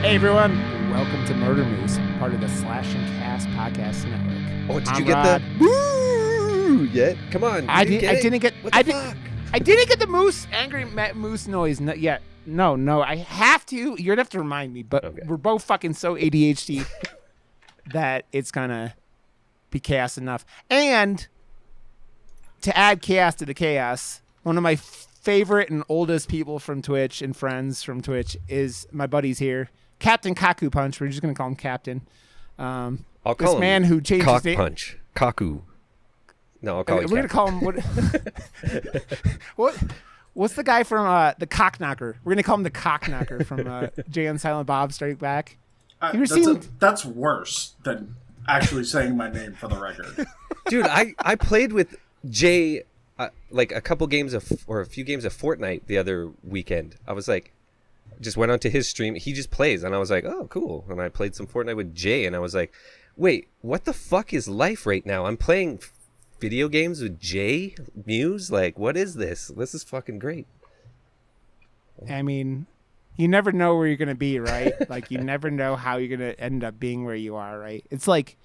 Hey everyone, welcome to Murder Moose, part of the Slash and Cast podcast network. Oh, did you get the woo yet? Come on, I didn't get the moose angry moose noise yet. No, I have to. You're gonna have to remind me. But okay. We're both fucking so ADHD that it's gonna be chaos enough. And to add chaos to the chaos, one of my favorite and oldest people from Twitch and friends from Twitch is my buddies here. CaptainKokuPunch. We're just gonna call him Captain. I'll call this him man who changed his name. Punch. Kaku. No, I'll call him. We're gonna call him what? What's the guy from the Cockknocker? We're gonna call him the Cockknocker from Jay and Silent Bob Strike Back. That's worse than actually saying my name for the record. Dude, I played with Jay like a few games of Fortnite the other weekend. I was like, just went onto his stream. He just plays, and I was like, oh, cool. And I played some Fortnite with Jay, and I was like, wait, what the fuck is life right now? I'm playing video games with Jay Muse. Like, what is this? This is fucking great. I mean, you never know where you're gonna be, right? Like, you never know how you're gonna end up being where you are, right? It's like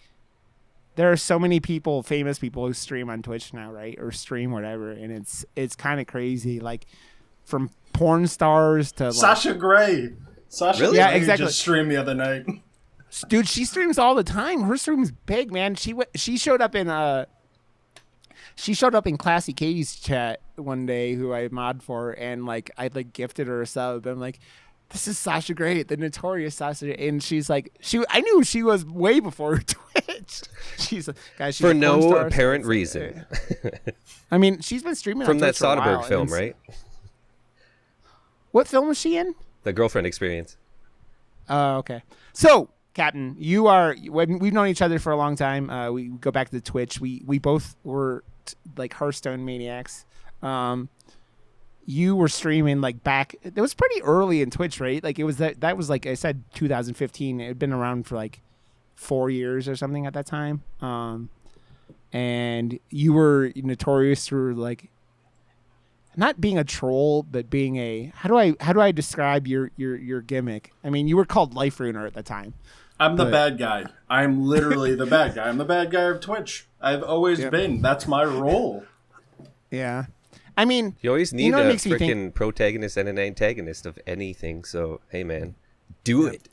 there are so many people, famous people, who stream on Twitch now, right? Or stream whatever, and it's kind of crazy. Like, from porn stars to Sasha Grey. Sasha really? Grey Yeah, exactly. Just streamed the other night. Dude, she streams all the time. Her stream's big, man. She showed up in Classy Katie's chat one day, who I mod for, and like I like gifted her a sub. I'm like, this is Sasha Grey, the notorious Sasha, and she's like, I knew she was way before Twitch. She's for no apparent reason. I mean, she's been streaming from on that Twitch for a while, Soderbergh film, right? What film was she in? The Girlfriend Experience. Oh, okay. So, Captain, we've known each other for a long time. We go back to Twitch. We both were like Hearthstone maniacs. You were streaming like back. It was pretty early in Twitch, right? Like it was that was like I said, 2015. It had been around for like 4 years or something at that time. And you were notorious for like not being a troll, but being a how do I describe your gimmick? I mean, you were called Life Ruiner at the time. I'm the bad guy. I'm literally the bad guy. I'm the bad guy of Twitch. I've always been. That's my role. Yeah. I mean, you always need a freaking protagonist and an antagonist of anything. So, hey, man, do it.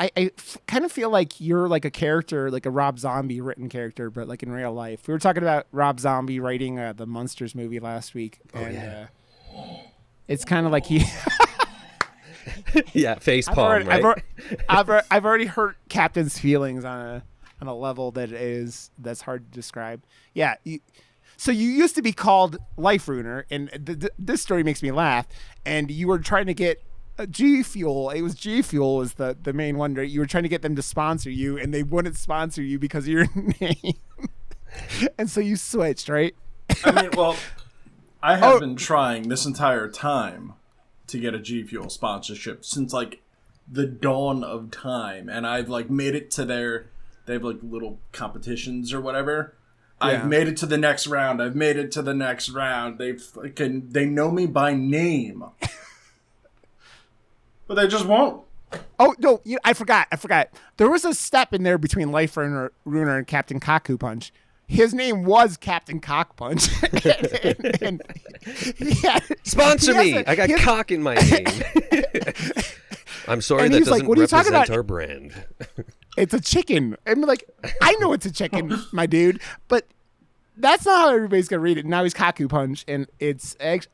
I kind of feel like you're like a character, like a Rob Zombie written character, but like in real life. We were talking about Rob Zombie writing the Monsters movie last week. And it's kind of like he... yeah, face palm, right? I've already hurt Captain's feelings on a level that's hard to describe. Yeah, so you used to be called Life Ruiner, and this story makes me laugh. And you were trying to get G Fuel. It was G Fuel was the main one. Right? You were trying to get them to sponsor you, and they wouldn't sponsor you because of your name. And so you switched, right? I mean, well, I have been trying this entire time to get a G Fuel sponsorship since like the dawn of time, and I've like made it to they have like little competitions or whatever. Yeah. I've made it to the next round. They know me by name, but they just won't. Oh no, I forgot. There was a step in there between Life Ruiner and CaptainKokkUpunch. His name was CaptainKokuPunch. and sponsor me. I got cock in my name. I'm sorry, that doesn't represent our brand. It's a chicken. I'm like, I know it's a chicken, my dude, but that's not how everybody's gonna read it. Now he's KokuPunch, and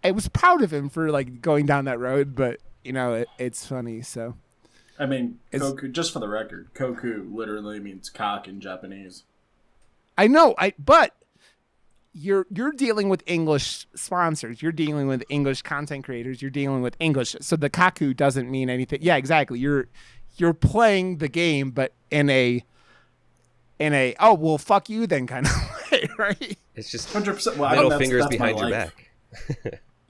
I was proud of him for like going down that road, but you know, it's funny. So, I mean, Koku. Just for the record, Koku literally means cock in Japanese. I know, but you're dealing with English sponsors. You're dealing with English content creators. You're dealing with English. So the Kaku doesn't mean anything. Yeah, exactly. You're playing the game, but in a oh well, fuck you then kind of way, right? It's just 100%. Middle fingers behind your back.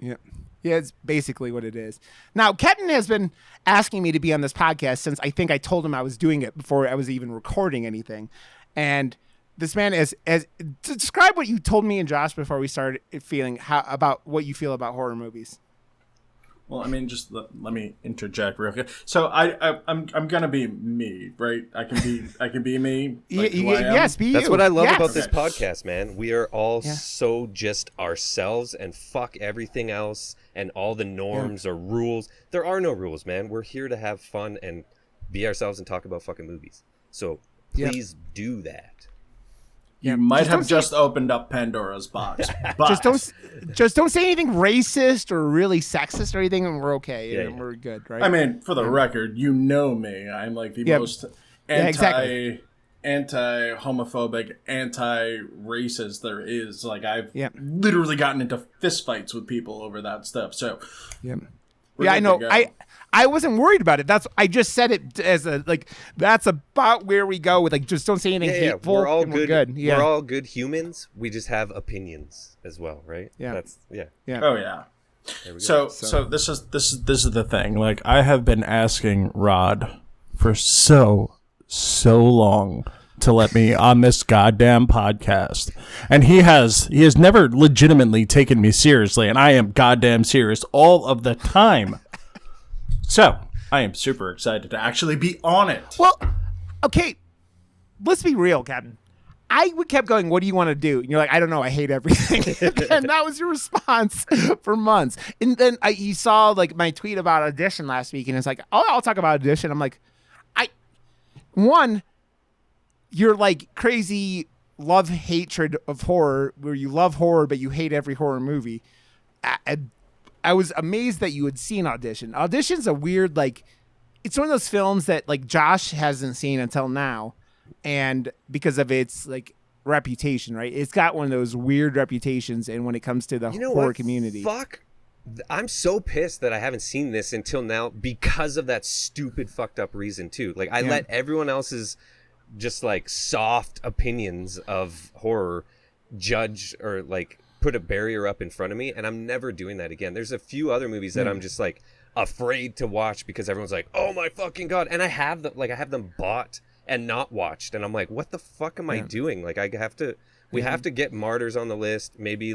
Yeah. Yeah, it's basically what it is. Now, Captain has been asking me to be on this podcast since I think I told him I was doing it before I was even recording anything. And this man is to describe what you told me and Josh before we started feeling about what you feel about horror movies. Well, I mean, just let me interject real quick. So I'm gonna be me, right? I can be me. Like who I am. Yes, be you. That's what I love about Okay. this podcast, man. We are all so just ourselves, and fuck everything else and all the norms or rules. There are no rules, man. We're here to have fun and be ourselves and talk about fucking movies. So please do that. You might have just opened up Pandora's box. But just don't say anything racist or really sexist or anything, and we're okay. Yeah, and we're good, right? I mean, for the record, you know me. I'm like the most anti-homophobic, anti-racist there is. Like, I've literally gotten into fistfights with people over that stuff. So, I know. I wasn't worried about it. I just said it as that's about where we go with just don't say anything hateful. We're all good. We're good. Yeah. We're all good humans. We just have opinions as well, right? Yeah. Yeah. Oh yeah. So this is the thing. Like, I have been asking Rod for so long to let me on this goddamn podcast, and he has never legitimately taken me seriously, and I am goddamn serious all of the time. So I am super excited to actually be on it. Well, okay, let's be real, Captain. I kept going, what do you want to do? And you're like, I don't know, I hate everything. And that was your response for months. And then you saw my tweet about Audition last week, and it's like, oh, I'll talk about Audition. I'm like, you're crazy love hatred of horror, where you love horror, but you hate every horror movie. I was amazed that you had seen Audition. Audition's a weird, it's one of those films that Josh hasn't seen until now. And because of its reputation, right? It's got one of those weird reputations, and when it comes to the horror community. Fuck. I'm so pissed that I haven't seen this until now because of that stupid fucked up reason too. I let everyone else's just soft opinions of horror judge or put a barrier up in front of me, and I'm never doing that again. There's a few other movies that I'm just afraid to watch because everyone's like, oh my fucking God. And I have them bought and not watched, and I'm like, what the fuck am I doing? We have to get Martyrs on the list, maybe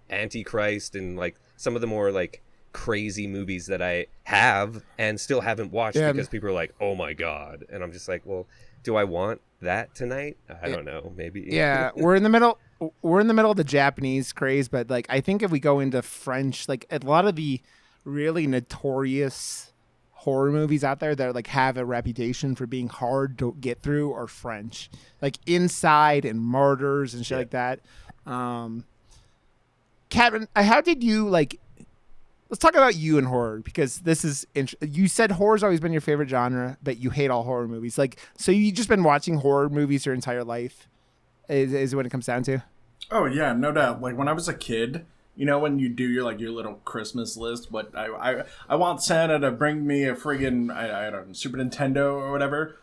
Antichrist and some of the more crazy movies that I have and still haven't watched because people are like, oh my God. And I'm just like, well, do I want that tonight? I don't know, maybe. Yeah, we're in the middle of the Japanese craze, but I think if we go into French, a lot of the really notorious horror movies out there that have a reputation for being hard to get through are French, Inside and Martyrs and shit like that. Captain, how did you let's talk about you and horror, because this is you said horror's always been your favorite genre, but you hate all horror movies. So you just been watching horror movies your entire life is what it comes down to? Oh yeah, no doubt. When I was a kid, when you do your little Christmas list, what I want Santa to bring me a friggin' I don't know, Super Nintendo or whatever.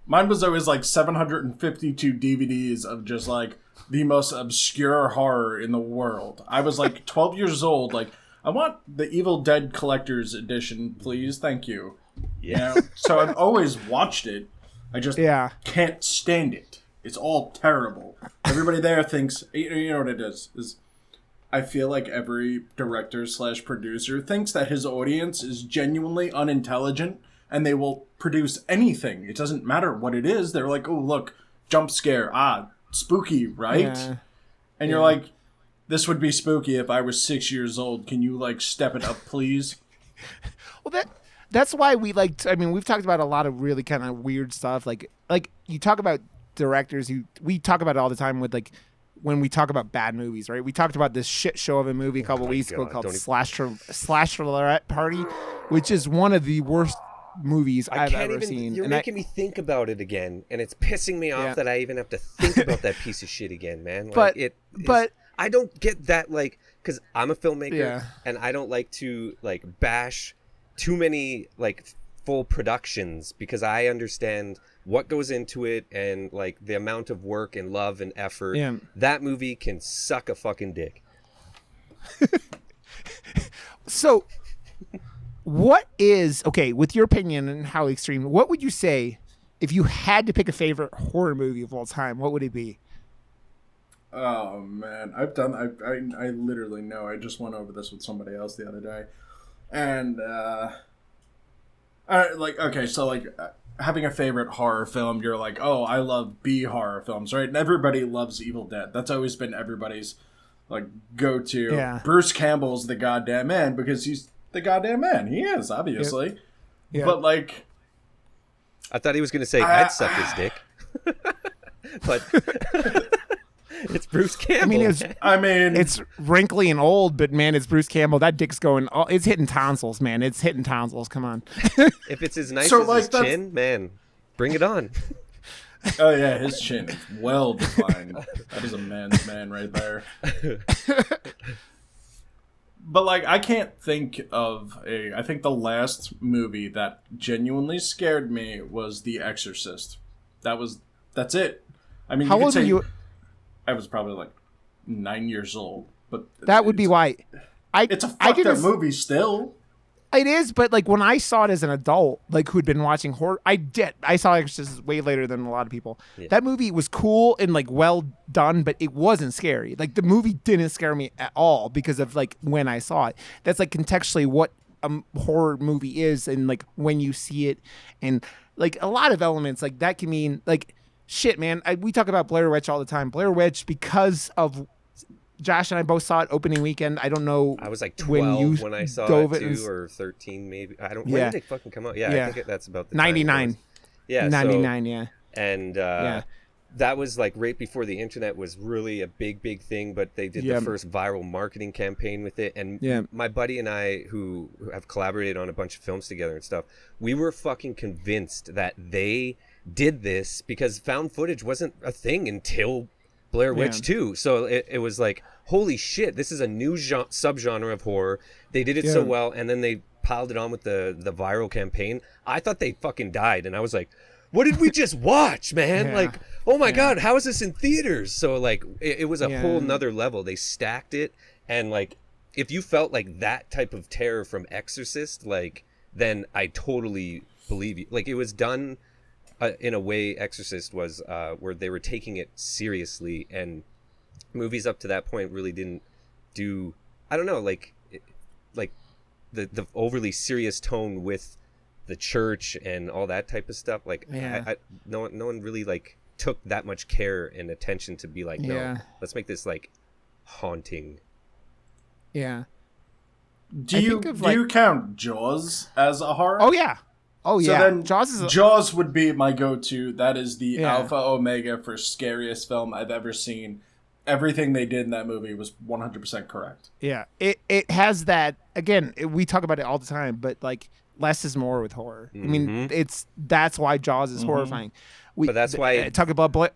Mine was always 752 DVDs of just the most obscure horror in the world. I was 12 years old. I want the Evil Dead Collector's Edition, please. Thank you. Yeah. So I've always watched it. I just can't stand it. It's all terrible. Everybody there thinks, you know what it is I feel like every director / producer thinks that his audience is genuinely unintelligent, and they will produce anything. It doesn't matter what it is. They're like, oh, look, jump scare. Spooky, right? Yeah. And you're like, this would be spooky if I was 6 years old. Can you step it up, please? Well, that's why we we've talked about a lot of really kind of weird stuff. You talk about directors we talk about it all the time with when we talk about bad movies, right? We talked about this shit show of a movie a couple weeks ago called Slash Party, which is one of the worst movies I've ever seen. You're making me think about it again, and it's pissing me off that I even have to think about that piece of shit again, man. But I don't get that, because I'm a filmmaker, and I don't like to bash too many full productions, because I understand what goes into it and the amount of work and love and effort. Yeah. That movie can suck a fucking dick. So what is, with your opinion and how extreme, what would you say if you had to pick a favorite horror movie of all time? What would it be? Oh man, I literally know. I just went over this with somebody else the other day. And like, okay, so like having a favorite horror film, you're like, oh, I love B horror films, right? And everybody loves Evil Dead. That's always been everybody's like go-to. Yeah. Bruce Campbell's the goddamn man because he's the goddamn man. He is, obviously. Yeah. But like, I thought he was going to say I'd suck his dick. But it's Bruce Campbell. I mean, it's wrinkly and old, but man, it's Bruce Campbell. That dick's going. Oh, it's hitting tonsils, man. It's hitting tonsils. Come on. If it's as nice So, as like, his chin, man, bring it on. oh yeah, his chin is well defined. That is a man's man right there. But like, I can't think of I think the last movie that genuinely scared me was The Exorcist. That's it. I mean, How old were you? I was probably like 9 years old, but That would be why. it's a fucked up movie still. It is, but like when I saw it as an adult, like who'd been watching horror, I saw Exorcist way later than a lot of people. Yeah. That movie was cool and like well done, but it wasn't scary. Like the movie didn't scare me at all because of like when I saw it. That's like contextually what a horror movie is, and like when you see it, and like a lot of elements like that can mean like shit, man. We talk about Blair Witch all the time. Blair Witch, because of Josh and I both saw it opening weekend. I don't know. I was like 12 when I saw it too, or 13 maybe. I don't. When did they fucking come out? Yeah, I think that's about the 99. Time. Yeah, 99. Yeah. And that was like right before the internet was really a big thing. But they did the first viral marketing campaign with it. And my buddy and I, who have collaborated on a bunch of films together and stuff, we were fucking convinced that they did this because found footage wasn't a thing until Blair Witch 2. So it was like, holy shit, this is a new subgenre of horror. They did it so well, and then they piled it on with the viral campaign. I thought they fucking died, and I was like, what did we just watch, man? Like, oh my God, how is this in theaters? So like, it was a whole nother level. They stacked it, and like, if you felt like that type of terror from Exorcist, like, then I totally believe you. Like, it was done in a way Exorcist was, where they were taking it seriously, and movies up to that point really didn't do, I don't know, like the overly serious tone with the church and all that type of stuff. Like, no one really like took that much care and attention to be like, no, let's make this like haunting. Yeah. Do you count Jaws as a horror? Oh yeah. Oh yeah. So then Jaws would be my go-to. That is the alpha omega for scariest film I've ever seen. Everything they did in that movie was 100% correct. Yeah. It has that, again, we talk about it all the time, but like less is more with horror. I mean, that's why Jaws is horrifying. But that's why talk about Blair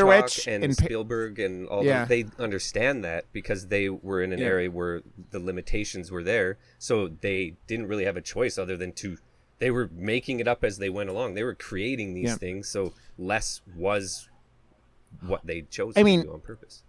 Witch and Spielberg and all those, they understand that because they were in an area where the limitations were there, so they didn't really have a choice other than to. They were making it up as they went along. They were creating these things, so less was what they chose to do on purpose.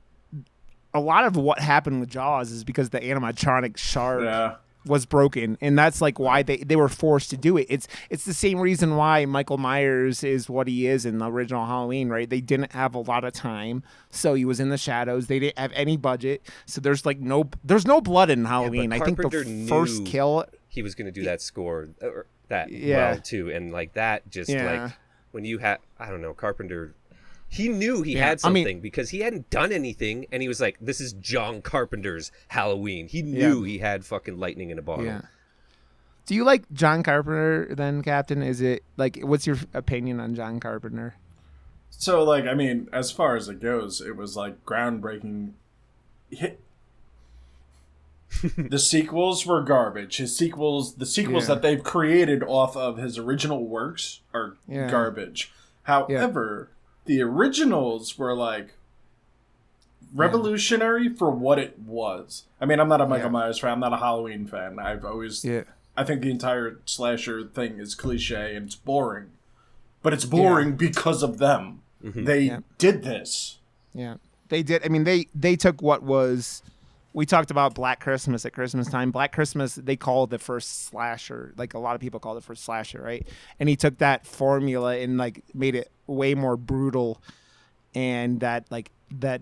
A lot of what happened with Jaws is because the animatronic shark was broken, and that's like why they were forced to do it. It's the same reason why Michael Myers is what he is in the original Halloween, right? They didn't have a lot of time, so he was in the shadows. They didn't have any budget, so there's no blood in Halloween. I think the first kill, he was going to do that score or that well too, and like that just like when you had, I don't know, Carpenter, he knew he had something because he hadn't done anything, and he was like, this is John Carpenter's Halloween. He knew he had fucking lightning in a bottle. Do you like John Carpenter then, Captain? Is it like, what's your opinion on John Carpenter? So like, I mean, as far as it goes, it was like groundbreaking. The sequels were garbage. The sequels that they've created off of his original works are garbage. However, the originals were like revolutionary for what it was. I mean, I'm not a Michael Myers fan. I'm not a Halloween fan. I've always, I think the entire slasher thing is cliche and it's boring. But it's boring because of them. They did this. Yeah, they did. I mean, they took what was. We talked about Black Christmas at Christmas time. Black Christmas, they call it the first slasher. Like a lot of people call it the first slasher, right? And he took that formula and like made it way more brutal, and that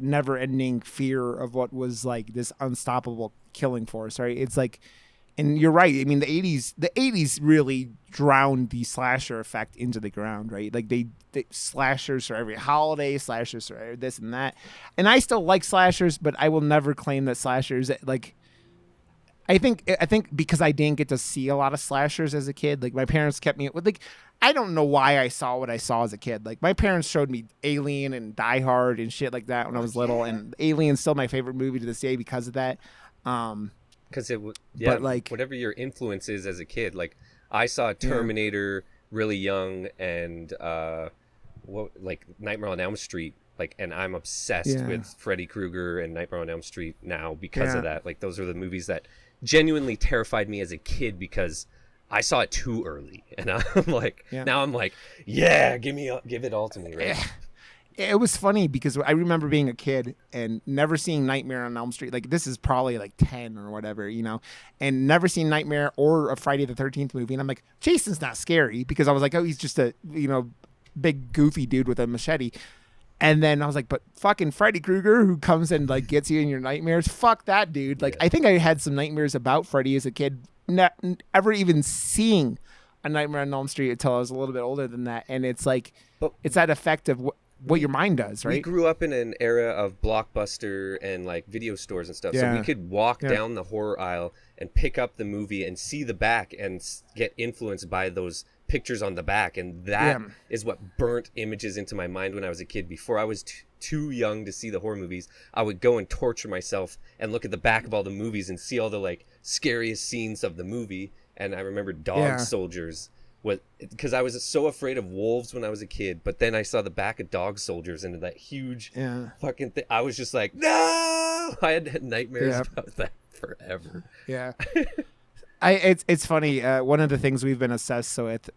never-ending fear of what was like this unstoppable killing force, right? It's like And you're right. I mean, the '80s really drowned the slasher effect into the ground, right? Like they slashers for every holiday, slashers for this and that. And I still like slashers, but I will never claim that slashers like. I think because I didn't get to see a lot of slashers as a kid, like my parents kept me with like I don't know why I saw what I saw as a kid. Like my parents showed me Alien and Die Hard and shit like that when I was little, and Alien's still my favorite movie to this day because of that. Because but like whatever your influence is as a kid, like I saw Terminator really young, and like Nightmare on Elm Street, like, and I'm obsessed with Freddy Krueger and Nightmare on Elm Street now because of that. Like those are the movies that genuinely terrified me as a kid because I saw it too early, and I'm like, now I'm like, give it all to me, right? It was funny because I remember being a kid and never seeing Nightmare on Elm Street. Like this is probably like 10 or whatever, you know, and never seen Nightmare or a Friday the 13th movie. And I'm like, Jason's not scary because I was like, oh, he's just a, you know, big goofy dude with a machete. And then I was like, but fucking Freddy Krueger who comes and like gets you in your nightmares. Fuck that dude. Like, I think I had some nightmares about Freddy as a kid, not ever even seeing a Nightmare on Elm Street until I was a little bit older than that. And it's like, it's that effect of what your mind does, right? We grew up in an era of Blockbuster and like video stores and stuff. So we could walk down the horror aisle and pick up the movie and see the back and get influenced by those pictures on the back, and that is what burnt images into my mind when I was a kid. Before I was too young to see the horror movies, I would go and torture myself and look at the back of all the movies and see all the like scariest scenes of the movie. And I remember Dog Soldiers, because I was so afraid of wolves when I was a kid, but then I saw the back of Dog Soldiers and that huge fucking thing. I was just like, no! I had nightmares about that forever. Yeah. It's funny. One of the things we've been obsessed with,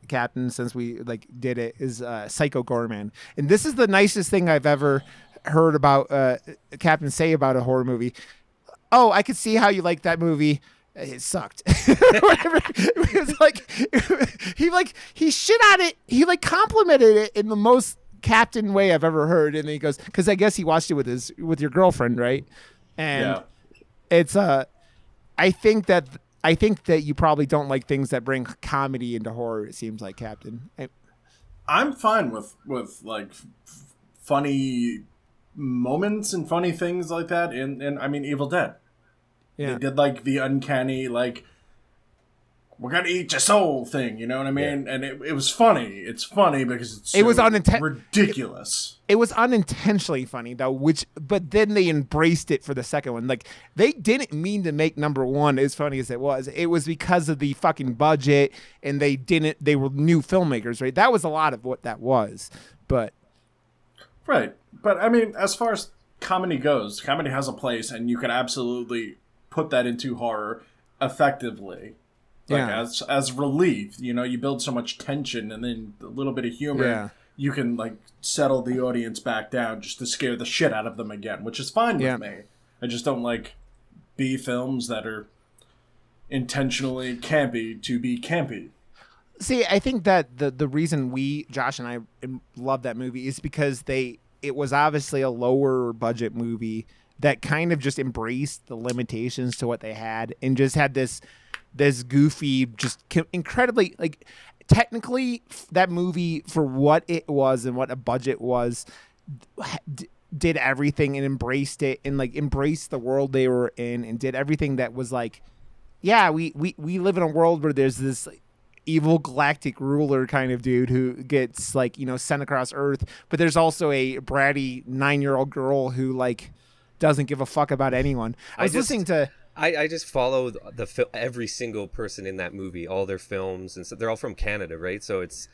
Captain, since we like did it, is Psycho Gorman, and this is the nicest thing I've ever heard about Captain say about a horror movie. Oh, I could see how you like that movie. It sucked. Whatever. It was like he shit on it. He like complimented it in the most Captain way I've ever heard, and then he goes, because I guess he watched it with your girlfriend, right? And it's I think that you probably don't like things that bring comedy into horror. It seems like, Captain. I'm fine with like funny moments and funny things like that. And I mean, Evil Dead. They did like the uncanny, like, we're gonna eat your soul thing. You know what I mean? And it was funny. It's funny because it's ridiculous. It was unintentionally funny though, but then they embraced it for the second one. Like they didn't mean to make number one as funny as it was. It was because of the fucking budget, and they were new filmmakers, right? That was a lot of what that was. But right. But I mean, as far as comedy goes, comedy has a place, and you can absolutely put that into horror effectively. Like as relief, you know, you build so much tension, and then a little bit of humor, you can like settle the audience back down just to scare the shit out of them again, which is fine with me. I just don't like B films that are intentionally campy to be campy. See, I think that the reason Josh and I love that movie is because it was obviously a lower budget movie that kind of just embraced the limitations to what they had and just had this goofy, just incredibly, like, technically that movie, for what it was and what a budget was, did everything and embraced it and like embraced the world they were in and did everything that was like, we live in a world where there's this evil galactic ruler kind of dude who gets like, you know, sent across Earth, but there's also a bratty 9-year-old girl who like doesn't give a fuck about anyone. I just follow every single person in that movie, all their films, and so they're all from Canada, right? So it's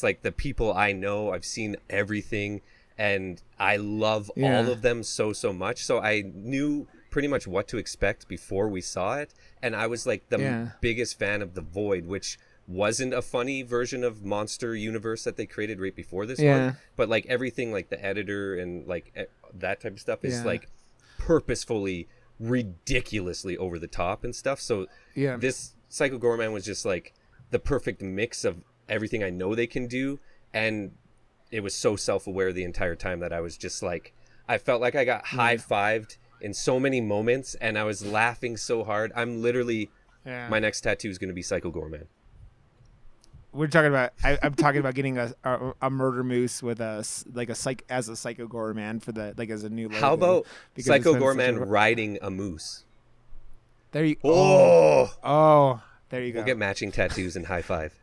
like the people I know. I've seen everything, and I love all of them so much. So I knew pretty much what to expect before we saw it, and I was like the biggest fan of The Void, which wasn't a funny version of Monster Universe that they created right before this one, but like everything, like the editor and like that type of stuff is like purposefully ridiculously over the top and stuff. So this Psycho Gorman was just like the perfect mix of everything I know they can do, and it was so self-aware the entire time that I was just like, I felt like I got high-fived in so many moments, and I was laughing so hard. I'm literally Yeah. My next tattoo is going to be Psycho Gorman. We're talking about. I'm talking about getting a murder moose with a Psycho Gorman for the as a new logo. How about because Psycho it's been such Gorman riding a moose? There you. Oh, there you go. We'll get matching tattoos and high five.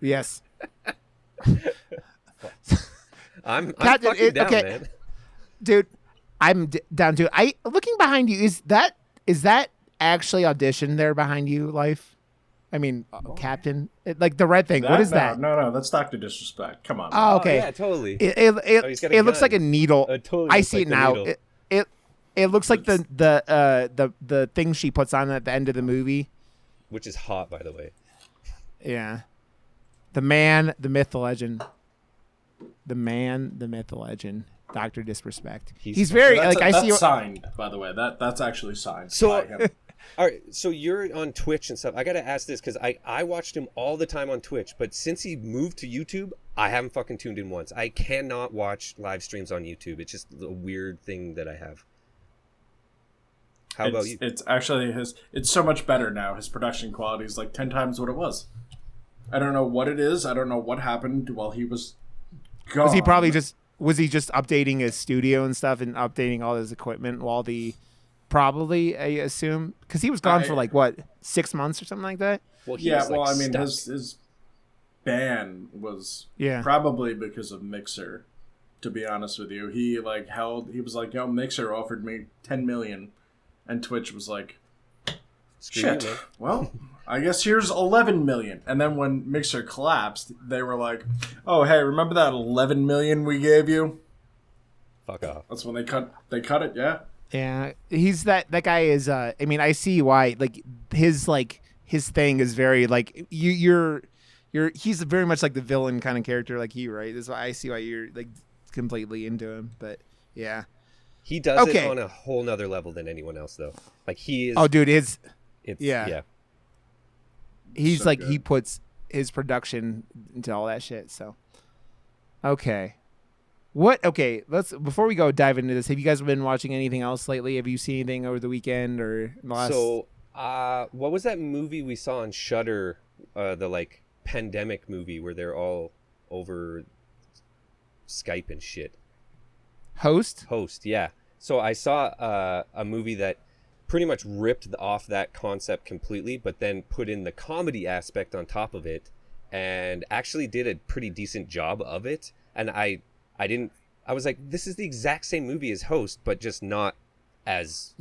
Yes. I'm Captain, fucking down, man. Dude, I'm down to it. Looking behind you, is that actually Audition there behind you, Life? I mean, Captain, like the red thing. What is that? No, that's Dr. Disrespect. Come on. Oh, okay. Yeah, totally. It looks like a needle. Totally I looks see like it the now. needle. It looks like the thing she puts on at the end of the movie, which is hot, by the way. Yeah, the man, the myth, the legend. The man, the myth, the legend. Dr. Disrespect. He's very that's signed, by the way. That's actually signed by him. All right, so you're on Twitch and stuff. I gotta ask this because I watched him all the time on Twitch, but since he moved to YouTube, I haven't fucking tuned in once. I cannot watch live streams on YouTube. It's just a weird thing that I have. How about you? It's actually it's so much better now. His production quality is like 10 times what it was. I don't know what it is. I don't know what happened while he was gone. Was he just updating his studio and stuff and updating all his equipment while probably, I assume, because he was gone for 6 months or something like that. Well, his ban was probably because of Mixer. To be honest with you, he was like, "Yo, Mixer offered me 10 million," and Twitch was like, "Shit, well, I guess here's 11 million." And then when Mixer collapsed, they were like, "Oh, hey, remember that 11 million we gave you?" Fuck off. That's when they cut it. Yeah. Yeah, he's that guy is. I mean, I see why. His thing is very he's very much like the villain kind of character, like you, right? That's why I see why you're completely into him. But yeah, he does it on a whole nother level than anyone else, though. Like he is. Oh, dude, He's so good. He puts his production into all that shit. So, okay. Let's before we go dive into this. Have you guys been watching anything else lately? Have you seen anything over the weekend or in the last? So, what was that movie we saw on Shudder? The pandemic movie where they're all over Skype and shit. Host, yeah. So I saw a movie that pretty much ripped off that concept completely, but then put in the comedy aspect on top of it, and actually did a pretty decent job of it. And I was like, this is the exact same movie as Host, but just not as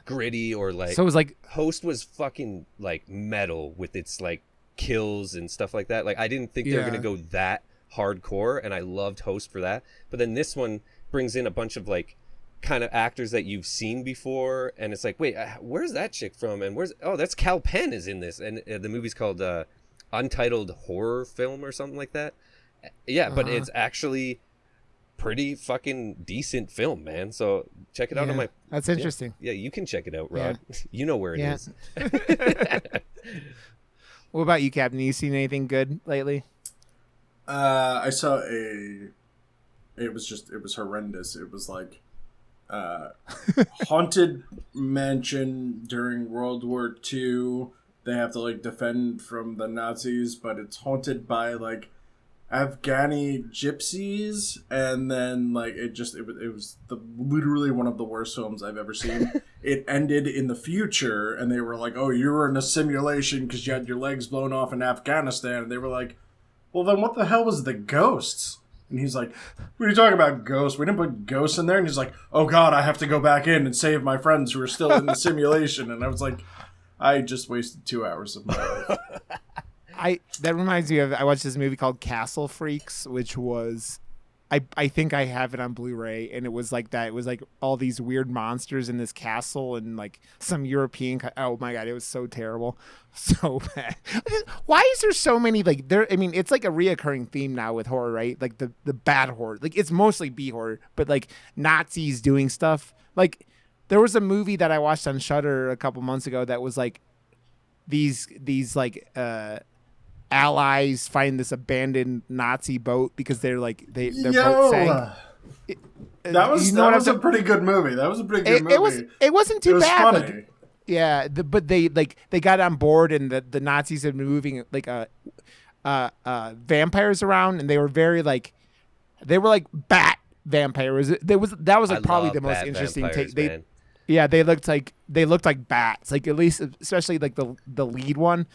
gritty or so it was like Host was fucking metal with its kills and stuff like that. I didn't think they were gonna go that hardcore, and I loved Host for that. But then this one brings in a bunch of kind of actors that you've seen before, and it's like, wait, where's that chick from? And that's Cal Penn is in this, and the movie's called Untitled Horror Film or something like that. Yeah, but it's actually pretty fucking decent film, man. So check it out on my. That's interesting. Yeah, you can check it out, Rod. Yeah. You know where it is. What about you, Captain? You seen anything good lately? I saw it was horrendous. It was haunted mansion during World War II. They have to defend from the Nazis, but it's haunted by Afghani gypsies, and then it was literally one of the worst films I've ever seen. It ended in the future, and they were like, "Oh, you were in a simulation because you had your legs blown off in Afghanistan." And they were like, "Well, then what the hell was the ghosts?" And he's like, "What are you talking about, ghosts? We didn't put ghosts in there." And he's like, "Oh God, I have to go back in and save my friends who are still in the simulation." And I was like, I just wasted 2 hours of my life. That reminds me of, I watched this movie called Castle Freaks, which was, I think I have it on Blu-ray, and it was like that. It was all these weird monsters in this castle and some European. Oh my God, it was so terrible, so bad. Why is there so many there? I mean, it's a reoccurring theme now with horror, right? The bad horror. it's mostly B horror, but Nazis doing stuff. There was a movie that I watched on Shudder a couple months ago that was these allies find this abandoned Nazi boat because their boat sank. That was a pretty good movie. That was a pretty good movie. It wasn't too bad. Funny. Yeah, but they got on board, and the Nazis had been moving like vampires around, and they were very like bat vampires. That was like probably the most interesting take. They looked like bats, like at least especially like the lead one.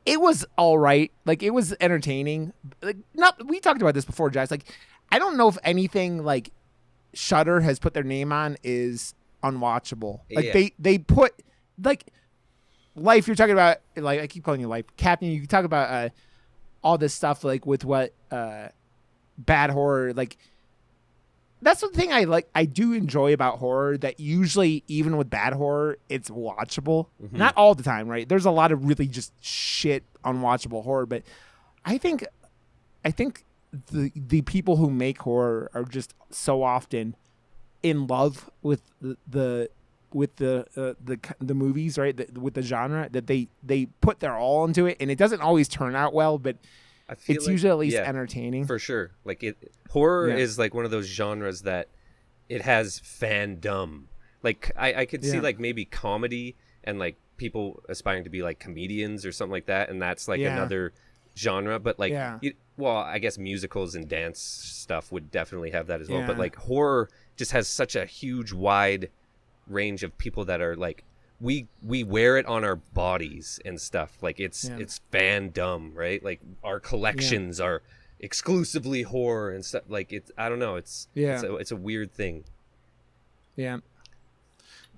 It was all right, like it was entertaining. Like we talked about this before, Jazz. Like I don't know if anything like Shudder has put their name on is unwatchable. Like they put like Life. You're talking about like I keep calling you Life, Captain. You talk about all this stuff like with what bad horror like. That's the thing I do enjoy about horror, that usually even with bad horror it's watchable. Mm-hmm. Not all the time, right? There's a lot of really just shit unwatchable horror, but I think the people who make horror are just so often in love with the movies, right? With the genre, that they put their all into it, and it doesn't always turn out well, but it's usually at least entertaining. For sure. Like horror is like one of those genres that it has fandom. Like I could see like maybe comedy and like people aspiring to be like comedians or something like that, and that's like another genre. But like, well, I guess musicals and dance stuff would definitely have that as well. But like horror just has such a huge, wide range of people that are like, we wear it on our bodies and stuff. Like it's fandom, right? Like our collections are exclusively horror and stuff. Like I don't know. It's a weird thing. Yeah.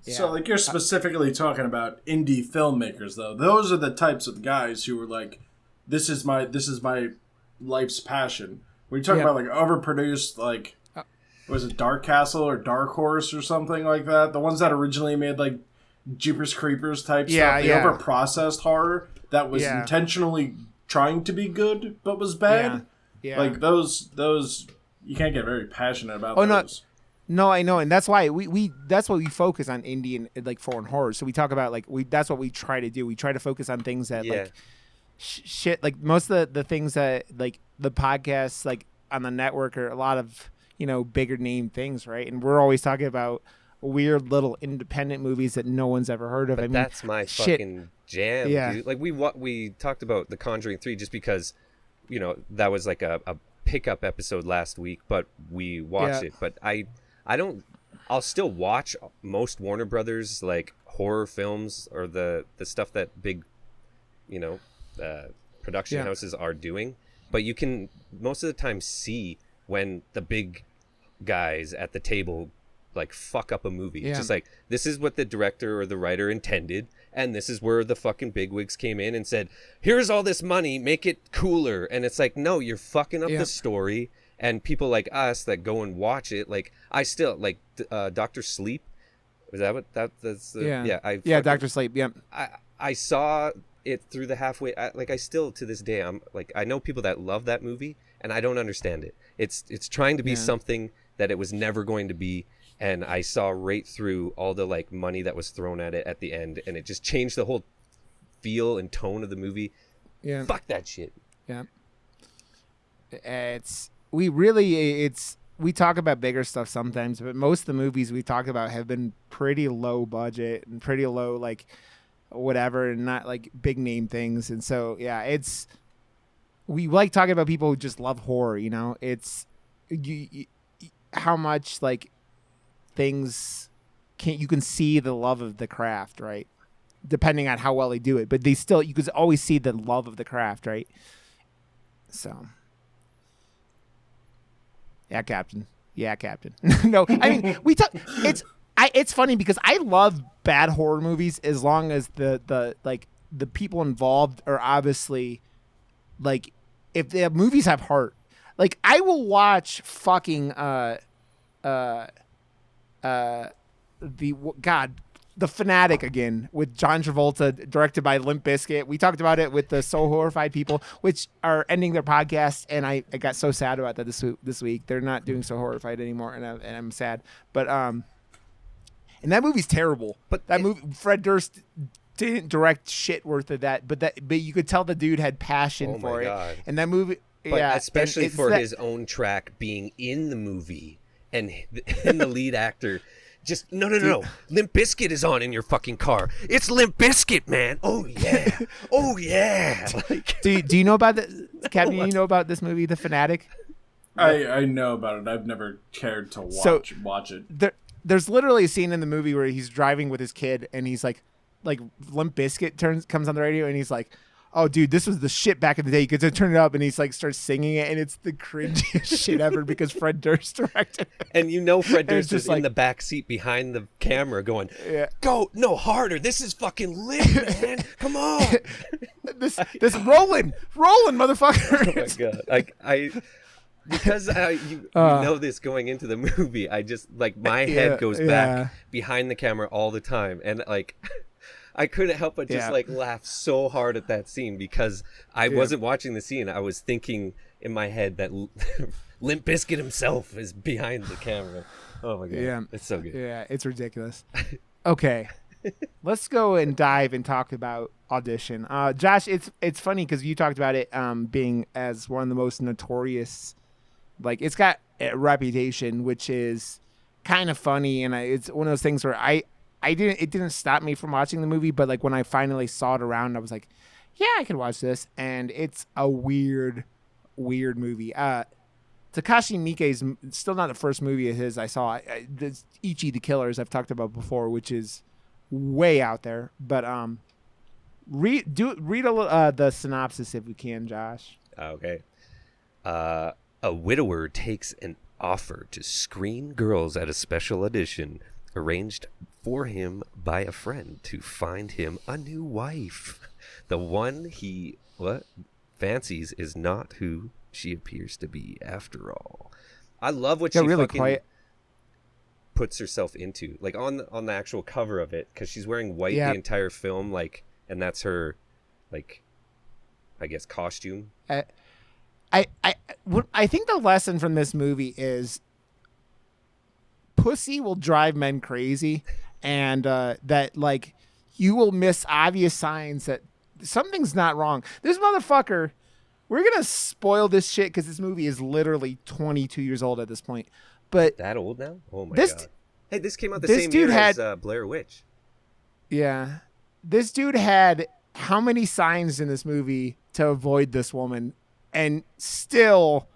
So like you're specifically talking about indie filmmakers though. Those are the types of guys who are like, this is my life's passion. When you talk about like overproduced, like was it Dark Castle or Dark Horse or something like that? The ones that originally made like Jeepers Creepers type stuff. The overprocessed horror that was intentionally trying to be good but was bad. Yeah. Like those you can't get very passionate about those. No, I know, and that's why that's why we focus on indie and like foreign horror. So we talk about like that's what we try to do. We try to focus on things that like shit, like most of the things that like the podcasts like on the network are a lot of, you know, bigger name things, right? And we're always talking about weird little independent movies that no one's ever heard of. But I mean, that's my fucking jam, dude. Like we talked about The Conjuring 3 just because, you know, that was like a pickup episode last week, but we watched it. But I'll still watch most Warner Brothers like horror films or the stuff that big, you know, production houses are doing. But you can most of the time see when the big guys at the table like fuck up a movie. It's just like, this is what the director or the writer intended, and this is where the fucking bigwigs came in and said, here's all this money, make it cooler. And it's like, no, you're fucking up the story. And people like us that go and watch it, like I still like Dr. Sleep. Was that what that's Dr. Sleep. I saw it through the halfway. I still to this day, I'm like, I know people that love that movie and I don't understand it. It's trying to be something that it was never going to be. And I saw right through all the like money that was thrown at it at the end, and it just changed the whole feel and tone of the movie. Yeah, fuck that shit. Yeah, we talk about bigger stuff sometimes, but most of the movies we talk about have been pretty low budget and pretty low like whatever, and not like big name things. And so we like talking about people who just love horror. You know, it's how much like things you can see the love of the craft, right? Depending on how well they do it, but you could always see the love of the craft, right? So, Captain. No, I mean it's funny because I love bad horror movies as long as the people involved are obviously like, if the movies have heart. Like I will watch fucking The Fanatic again with John Travolta, directed by Limp Bizkit. We talked about it with the So Horrified people, which are ending their podcast, and I got so sad about that this week. They're not doing So Horrified anymore, and I'm sad. But and that movie's terrible. But that movie, Fred Durst didn't direct shit worth of that. But you could tell the dude had passion for it. God. And that movie, but especially for his own track being in the movie. And the lead actor Just no. Limp Bizkit is on in your fucking car. It's Limp Bizkit, man. Oh yeah. Oh yeah. Like, do you know about the Captain? You know about this movie, The Fanatic? I know about it. I've never cared to watch it. There's literally a scene in the movie where he's driving with his kid and he's like Limp Bizkit comes on the radio and he's like, "Oh, dude, this was the shit back in the day." You could turn it up and he's like starts singing it and it's the cringiest shit ever because Fred Durst directed it. And Fred Durst is like, in the back seat behind the camera going, yeah. "Go, no, harder. This is fucking lit, man. Come on." this rolling, motherfucker. Oh my god. I because you know this going into the movie, I just like my head goes back behind the camera all the time, and like I couldn't help but just like laugh so hard at that scene because I wasn't watching the scene. I was thinking in my head that Limp Bizkit himself is behind the camera. Oh my god, it's so good. Yeah, it's ridiculous. Okay, let's go and dive and talk about Audition. Josh, it's funny because you talked about it being as one of the most notorious. Like, it's got a reputation, which is kind of funny, and it's one of those things where it didn't stop me from watching the movie, but like when I finally saw it around, I was like, yeah, I can watch this, and it's a weird movie. Takashi Miike's still not the first movie of his I saw. Ichi the Killers I've talked about before, which is way out there, but read the synopsis if you can, Josh. Okay. A widower takes an offer to screen girls at a special audition arranged for him by a friend to find him a new wife. The one he fancies is not who she appears to be after all. I love what she really fucking puts herself into, like on the actual cover of it, because she's wearing white the entire film, like, and that's her, like, I guess costume. I think the lesson from this movie is pussy will drive men crazy, and that like you will miss obvious signs that something's not wrong. This motherfucker, we're gonna spoil this shit because this movie is literally 22 years old at this point. But that old now? Oh my god! Hey, this came out the same year as Blair Witch. Yeah, this dude had how many signs in this movie to avoid this woman? And still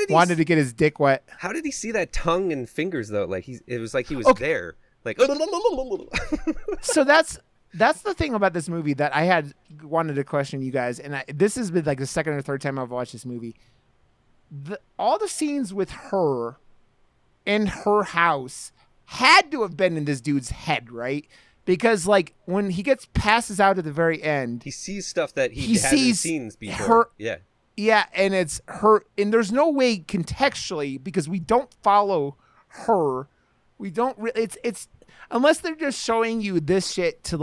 wanted to get his dick wet. How did he see that tongue and fingers though? Like it was like he was there. Like so that's the thing about this movie that I wanted to question you guys, and this has been like the second or third time I've watched this movie. All the scenes with her in her house had to have been in this dude's head, right? Because like when he passes out at the very end, he sees stuff that he hasn't seen before. Yeah, and it's her, and there's no way contextually because we don't follow her. We don't really. It's unless they're just showing you this shit to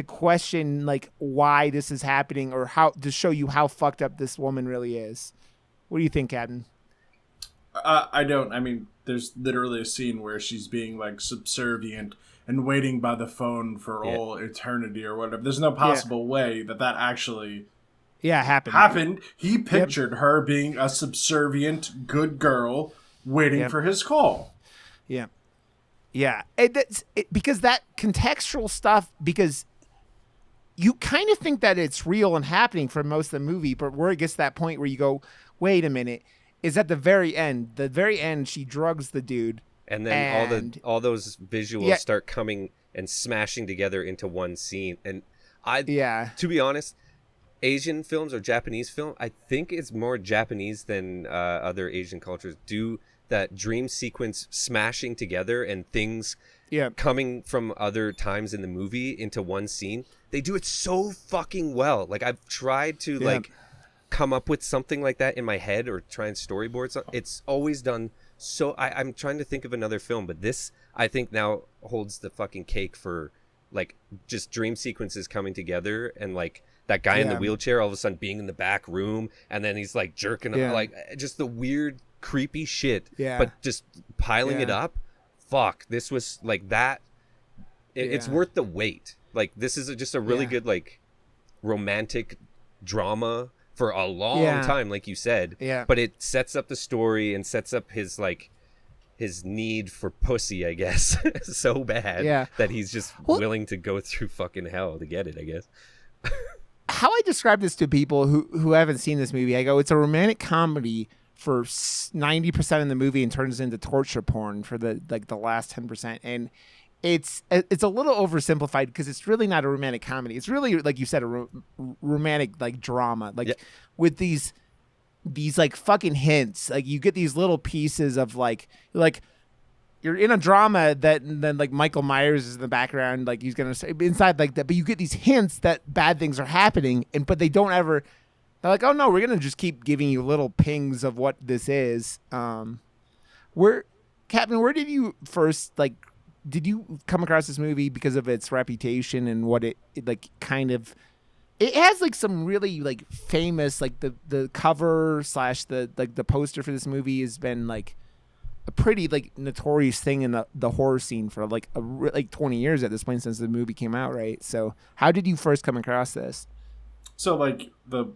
question like why this is happening or how to show you how fucked up this woman really is. What do you think, Captain? I don't. I mean, there's literally a scene where she's being like subservient and waiting by the phone for all eternity or whatever. There's no possible way that actually. Yeah, happened. He pictured her being a subservient, good girl waiting for his call. Yeah. Yeah. Because that contextual stuff, because you kind of think that it's real and happening for most of the movie, but where it gets to that point where you go, wait a minute, is at the very end. The very end, she drugs the dude. And then all those visuals start coming and smashing together into one scene. And to be honest, Asian films or Japanese film, I think it's more Japanese than other Asian cultures do that dream sequence smashing together and things coming from other times in the movie into one scene. They do it so fucking well. Like I've tried to like come up with something like that in my head or try and storyboard something. It's always done so. I'm trying to think of another film, but this I think now holds the fucking cake for like just dream sequences coming together and like that guy in the wheelchair all of a sudden being in the back room and then he's like jerking like just the weird creepy shit but just piling it up. Fuck, this was like that. It's worth the wait. Like this is just a really good like romantic drama for a long time, like you said. Yeah. But it sets up the story and sets up his like his need for pussy, I guess, so bad that he's just willing to go through fucking hell to get it, I guess. How I describe this to people who haven't seen this movie, I go, it's a romantic comedy for 90% of the movie and turns into torture porn for the last 10%. And it's a little oversimplified because it's really not a romantic comedy. It's really, like you said, a romantic like drama, like with these like fucking hints. Like you get these little pieces of like you're in a drama that and then like Michael Myers is in the background, like he's gonna say inside like that, but you get these hints that bad things are happening, but they don't ever. They're like, oh no, we're gonna just keep giving you little pings of what this is. Where did you first Did you come across this movie because of its reputation and what it like kind of? It has like some really like famous like the cover / the poster for this movie has been like a pretty like notorious thing in the horror scene for like 20 years at this point since the movie came out, right? So how did you first come across this? So like the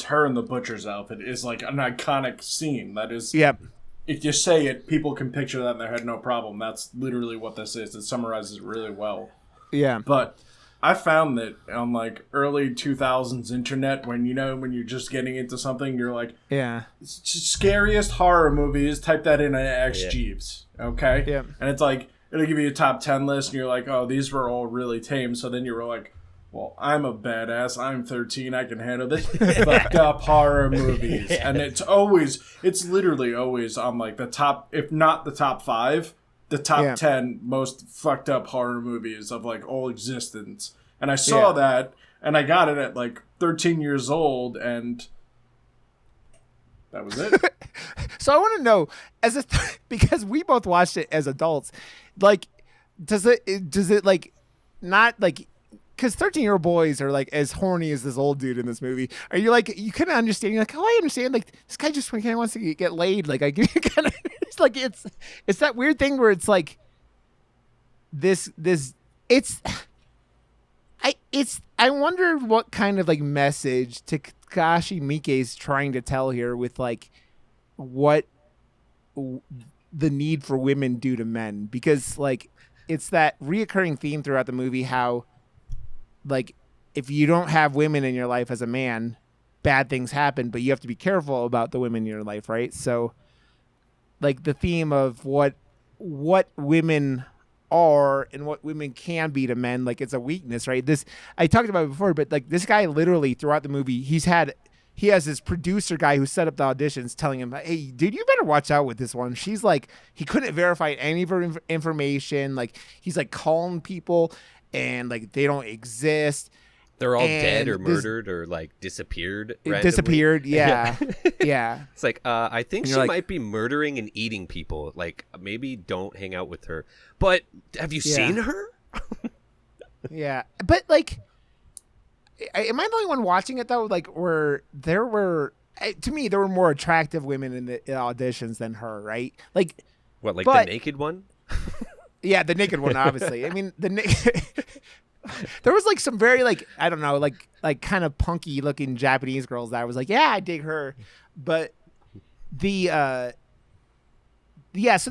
her in the butcher's outfit is like an iconic scene that is. Yep. If you say it, people can picture that in their head, no problem. That's literally what this is. It summarizes it really well. Yeah. But I found that on like early 2000s internet, when you're just getting into something, you're like, scariest horror movies, type that in and X Jeeves. Okay? Yeah. And it's like, it'll give you a top 10 list, and you're like, oh, these were all really tame. So then you were like, well, I'm a badass. I'm 13. I can handle this fucked up horror movies. Yes. And it's literally always on like the top, if not the top 5, the top 10 most fucked up horror movies of like all existence. And I saw that, and I got it at like 13 years old, and that was it. So I want to know, because we both watched it as adults, like, does it like not like. Because 13-year-old boys are like as horny as this old dude in this movie. Are you like, you kind of understand? You're like, oh, I understand. Like this guy just kind of wants to get laid. Like I kind of, it's like it's that weird thing where it's like I wonder what kind of like message Takashi Miike's trying to tell here with like what the need for women do to men, because like it's that reoccurring theme throughout the movie how. Like, if you don't have women in your life as a man, bad things happen, but you have to be careful about the women in your life, right? So, like, the theme of what women are and what women can be to men, like, it's a weakness, right? I talked about it before, but, like, this guy literally, throughout the movie, he has this producer guy who set up the auditions telling him, hey, dude, you better watch out with this one. She's, like, he couldn't verify any of her information. Like, he's, like, calling people and like they don't exist. They're all dead or murdered or like disappeared. Disappeared, yeah. It's like I think she might be murdering and eating people. Like maybe don't hang out with her. But have you seen her? Yeah, but like, am I the only one watching it though? Like, where there were to me there were more attractive women in the auditions than her, right? Like, what? Like the naked one? Yeah, the naked one, obviously. I mean, there was like some very like I don't know, like kind of punky looking Japanese girls that I was like, yeah, I dig her, but so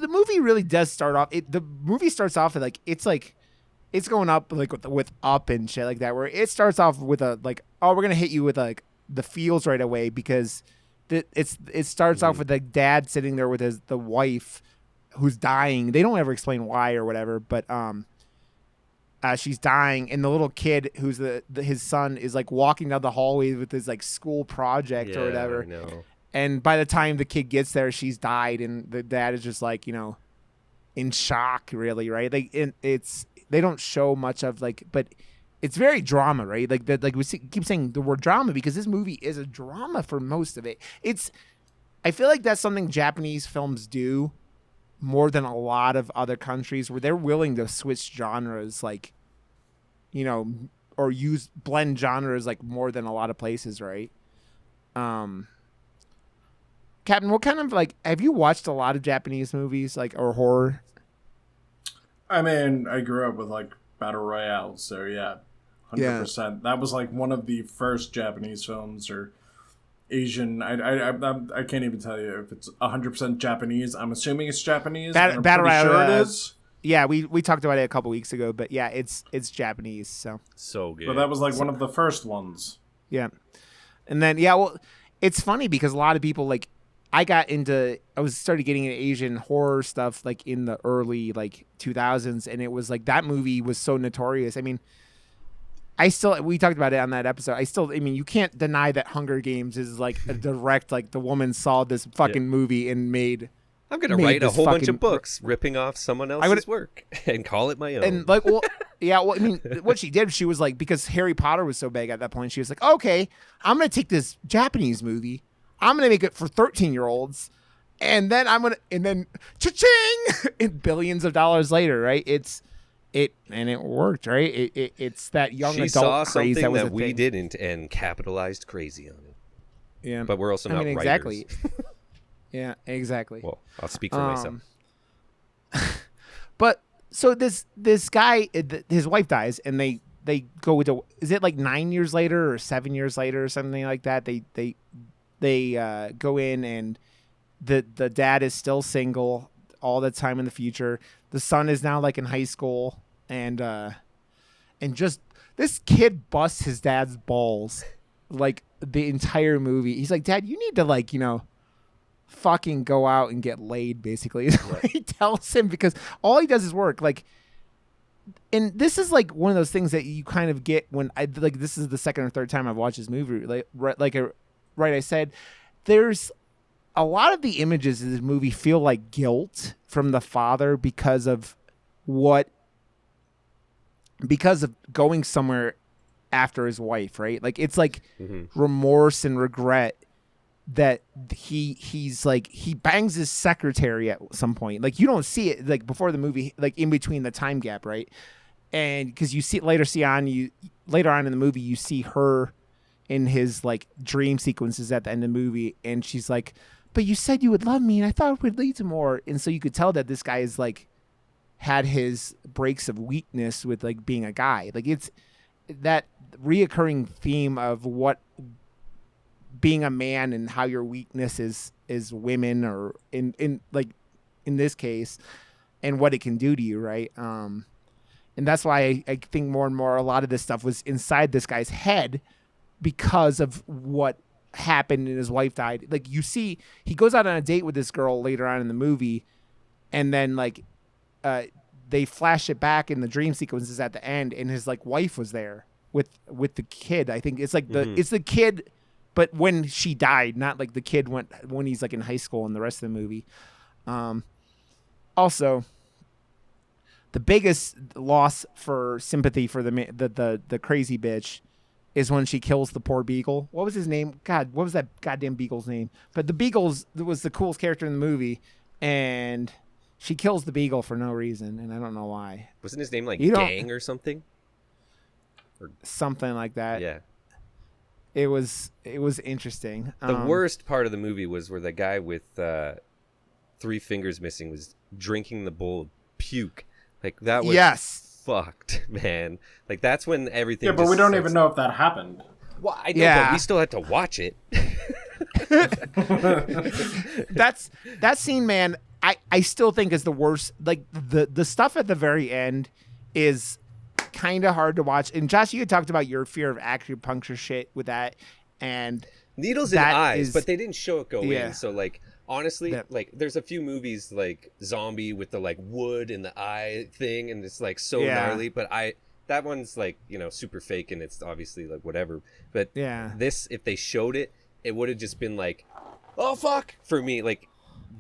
the movie really does start off. The movie starts off with it's going up like with up and shit like that, where it starts off with a like, oh, we're gonna hit you with like the feels right away because it starts off with the dad sitting there with the wife. Who's dying. They don't ever explain why or whatever, but she's dying, and the little kid who's his son is like walking down the hallway with his like school project or whatever. I know. And by the time the kid gets there, she's died, and the dad is just like, in shock, really, right? Like they don't show much of like, but it's very drama, right? Like that, like keep saying the word drama because this movie is a drama for most of it. I feel like that's something Japanese films do more than a lot of other countries where they're willing to switch genres, like, or blend genres like more than a lot of places, right? Captain, what kind of like have you watched a lot of Japanese movies like or horror? I mean, I grew up with like battle royales, so yeah, 100%. That was like one of the first Japanese films or Asian. I can't even tell you if it's 100% Japanese. I'm assuming it's Japanese. Battle and I'm pretty Royale, sure it is. Yeah, we talked about it a couple weeks ago, but yeah, it's Japanese. So good. But that was like one of the first ones. Yeah, and then well, it's funny because a lot of people like I started getting into Asian horror stuff like in the early like 2000s, and it was like that movie was so notorious. I mean, we talked about it on that episode. I mean, you can't deny that Hunger Games is like a direct like the woman saw this fucking movie and made. I'm gonna write a whole bunch of books ripping off someone else's work and call it my own. And like, I mean, what she did, she was like, because Harry Potter was so big at that point, she was like, okay, I'm gonna take this Japanese movie, I'm gonna make it for 13-year-olds, and then cha-ching, and billions of dollars later, right? It worked, right? It's that young she adult saw craze something that we didn't and capitalized crazy on it. Yeah, but we're also not writers. Exactly. Yeah, exactly. Well, I'll speak for myself. But so this guy, his wife dies, and they go to, is it like 9 years later or 7 years later or something like that? They go in, and the dad is still single all the time in the future. The son is now like in high school, and just this kid busts his dad's balls like the entire movie. He's like, Dad, you need to like fucking go out and get laid, basically. Right. He tells him, because all he does is work. Like, and this is like one of those things that you kind of get when I like, this is the second or third time I've watched this movie. I said, there's a lot of the images in this movie feel like guilt from the father because of going somewhere after his wife, right? Like, it's like remorse and regret that he's like, he bangs his secretary at some point. Like, you don't see it like before the movie, like in between the time gap, right? And because you see later on in the movie, you see her in his like dream sequences at the end of the movie, and she's like, but you said you would love me and I thought it would lead to more. And so you could tell that this guy is like had his breaks of weakness with like being a guy. Like, it's that reoccurring theme of what being a man and how your weakness is women, or in this case, and what it can do to you, right? And that's why I think more and more a lot of this stuff was inside this guy's head because of what happened and his wife died. Like, you see, he goes out on a date with this girl later on in the movie, and then like they flash it back in the dream sequences at the end, and his like wife was there with the kid. I think it's like it's the kid, but when she died, not like the kid when he's like in high school in the rest of the movie. Also, the biggest loss for sympathy for the crazy bitch is when she kills the poor beagle. What was his name? God, what was that goddamn beagle's name? But the beagle was the coolest character in the movie, and she kills the beagle for no reason, and I don't know why. Wasn't his name like Gang or something? Or something like that. Yeah. It was interesting. The worst part of the movie was where the guy with 3 fingers missing was drinking the bowl of puke. Like, that was fucked, man. Like, that's when everything. Yeah, but we don't even know if that happened. Well, I know, but we still had to watch it. That scene, man. I still think is the worst. Like, the stuff at the very end is kind of hard to watch. And Josh, you had talked about your fear of acupuncture shit with that, and needles in eyes, but they didn't show it go in. So like, honestly, like, there's a few movies like Zombie with the like wood in the eye thing, and it's like so gnarly. But that one's like, super fake, and it's obviously like whatever. But this, if they showed it, it would have just been like, oh fuck, for me. Like,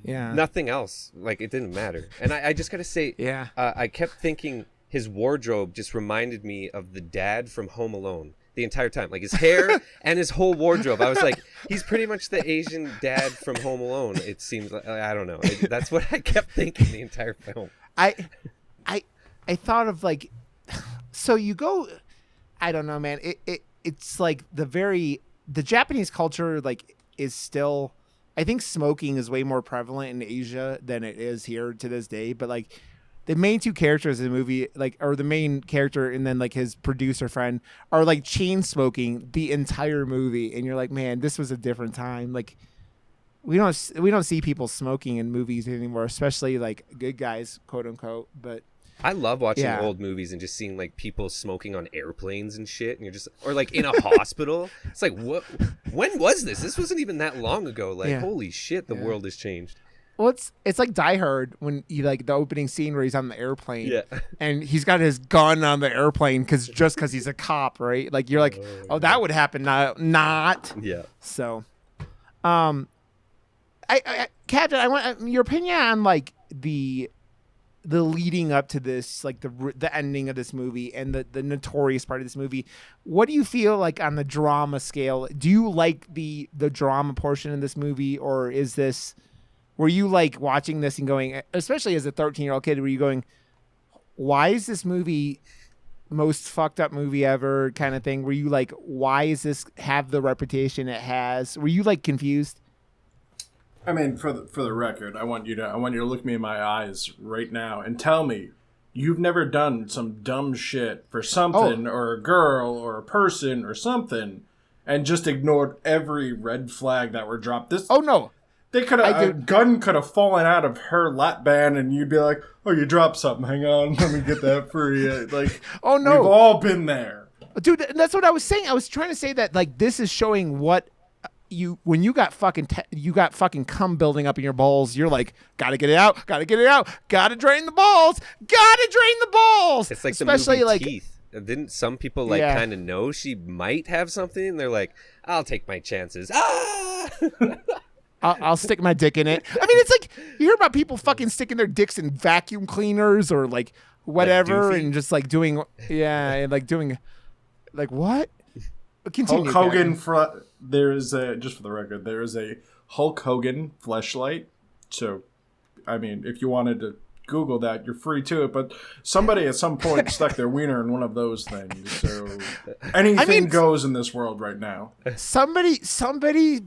nothing else. Like, it didn't matter. And I just gotta say, I kept thinking his wardrobe just reminded me of the dad from Home Alone the entire time. Like, his hair and his whole wardrobe. I was like, he's pretty much the Asian dad from Home Alone. It seems like, I don't know. That's what I kept thinking the entire film. I thought of like, so you go, I don't know, man. It's like the Japanese culture like is still, I think smoking is way more prevalent in Asia than it is here to this day. But like, the main two characters in the movie, like, or the main character and then like his producer friend are like chain smoking the entire movie, and you're like, man, this was a different time. Like, we don't see people smoking in movies anymore, especially like good guys, quote unquote. But I love watching old movies and just seeing like people smoking on airplanes and shit, and you're just, or like in a hospital. It's like, what? When was this? This wasn't even that long ago. Like, holy shit, the world has changed. Well, it's like Die Hard when you like the opening scene where he's on the airplane, and he's got his gun on the airplane because he's a cop, right? Like you're like, oh, that would happen, not. Yeah. So, Captain, I want your opinion on like the leading up to this, like the ending of this movie and the notorious part of this movie. What do you feel like on the drama scale? Do you like the drama portion of this movie, or is this? Were you like watching this and going, especially as a 13-year-old kid, were you going, why is this movie most fucked up movie ever kind of thing? Were you like, why is this have the reputation it has? Were you like confused? I mean, for the record, I want you to look me in my eyes right now and tell me you've never done some dumb shit for something or a girl or a person or something and just ignored every red flag that were dropped. No. They could have, a gun could have fallen out of her lap band and you'd be like, oh, you dropped something. Hang on, let me get that for you. Like, oh no, we've all been there. Dude, that's what I was saying. I was trying to say that, like, this is showing what when you got fucking cum building up in your balls, you're like, gotta get it out, gotta drain the balls. It's like especially the movie like Teeth. Didn't some people like kind of know she might have something? And they're like, I'll take my chances. I'll stick my dick in it. I mean, it's like you hear about people fucking sticking their dicks in vacuum cleaners or like whatever, like and just like doing like what? Continue, Hulk Hogan. There is just for the record, there is a Hulk Hogan fleshlight. So, I mean, if you wanted to Google that, you're free to it. But somebody at some point stuck their wiener in one of those things. So anything goes in this world right now. Somebody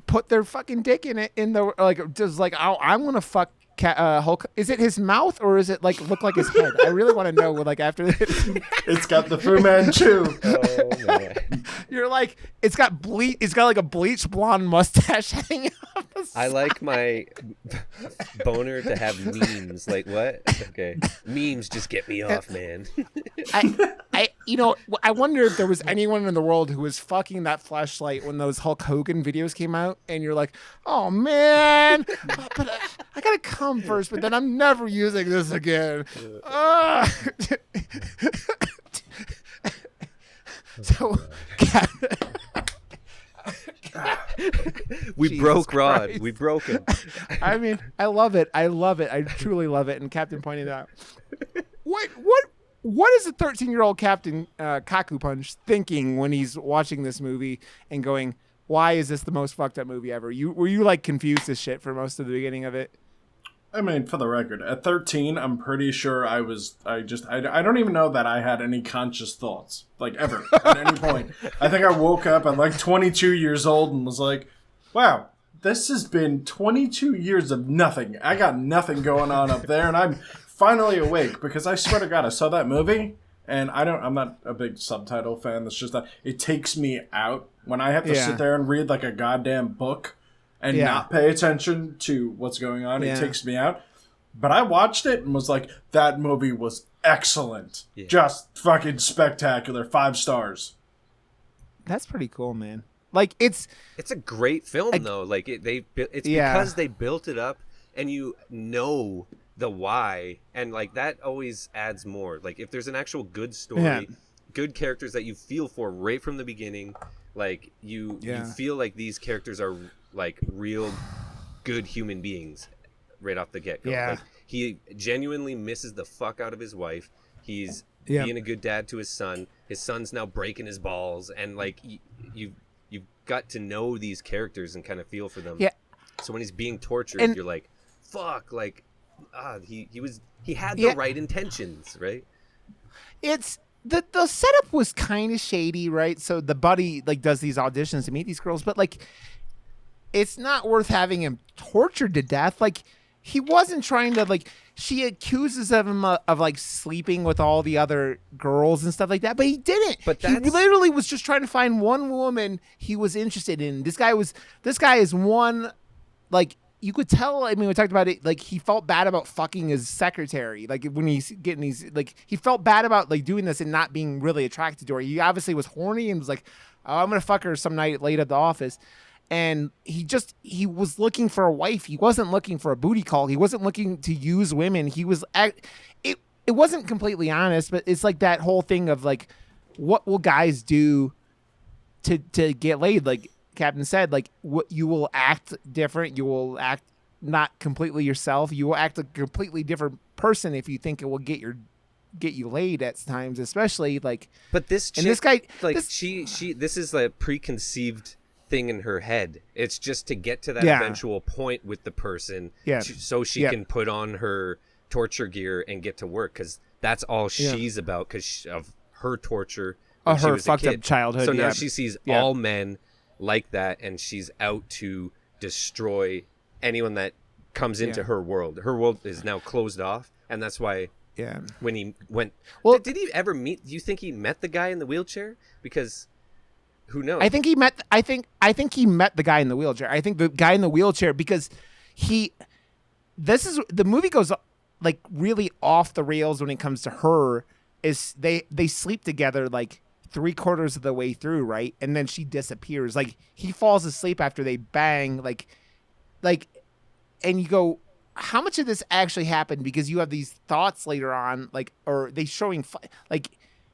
put their fucking dick in it in the like just like, oh, I'm gonna fuck Hulk. Is it his mouth or is it like look like his head? I really want to know. Like after this, it's got the Fu Manchu. Oh man! You're like it's got like a bleached blonde mustache hanging off. I like my boner to have memes. Like what? Okay, memes just get me off, man. I wonder if there was anyone in the world who was fucking that flashlight when those Hulk Hogan videos came out, and you're like, oh man, but I gotta come first, but then I'm never using this again. So, we broke Rod. We broke him. I mean, I love it. I truly love it. And Captain pointed out, what is a 13-year-old Captain CAPNKOKKUPUNCH thinking when he's watching this movie and going, why is this the most fucked up movie ever? Were you like confused as shit for most of the beginning of it? I mean, for the record, at 13, I'm pretty sure I don't even know that I had any conscious thoughts, like ever, at any point. I think I woke up at like 22 years old and was like, wow, this has been 22 years of nothing. I got nothing going on up there, and I'm finally awake because I swear to God, I saw that movie, and I'm not a big subtitle fan. That's just that it takes me out when I have to sit there and read like a goddamn book. And not pay attention to what's going on. It takes me out. But I watched it and was like, that movie was excellent. Yeah. Just fucking spectacular. 5 stars. That's pretty cool, man. Like, it's a great film, though. Like, it's because they built it up and you know the why. And, like, that always adds more. Like, if there's an actual good story, good characters that you feel for right from the beginning, like, you feel like these characters are like real good human beings right off the get-go. Like, he genuinely misses the fuck out of his wife. He's being a good dad to his son. His son's now breaking his balls, and like you've got to know these characters and kind of feel for them. So when he's being tortured, you're like, fuck, like he had the right intentions, right? It's the setup was kind of shady, right? So the buddy like does these auditions to meet these girls, but like it's not worth having him tortured to death. Like he wasn't trying to like. She accuses of him of like sleeping with all the other girls and stuff like that, but he didn't. But he literally was just trying to find one woman he was interested in. This guy is one, like, you could tell. I mean, we talked about it. Like, he felt bad about fucking his secretary. Like, when he's getting these, like, he felt bad about like doing this and not being really attracted to her. He obviously was horny and was like, "Oh, I'm gonna fuck her some night late at the office." And he was looking for a wife. He wasn't looking for a booty call. He wasn't looking to use women. He was it wasn't completely honest, but it's like that whole thing of like, what will guys do to get laid? Like Captain said, like, what, you will act different. You will act not completely yourself. You will act a completely different person if you think it will get you laid at times, especially like. But this chick, and this guy, like, this is a preconceived thing in her head. It's just to get to that eventual point with the person, so she can put on her torture gear and get to work, because that's all she's about, because of her torture when she her was fucked a kid. up childhood. So now she sees all men like that, and she's out to destroy anyone that comes into her world. Her world is now closed off, and that's why when he went, did he ever meet, do you think he met the guy in the wheelchair? Because who knows? I think he met the guy in the wheelchair. I think the guy in the wheelchair, because the movie goes like really off the rails when it comes to her. Is they sleep together like 3/4 of the way through, right? And then she disappears. Like, he falls asleep after they bang, like, and you go, how much of this actually happened? Because you have these thoughts later on, like, or they showing like,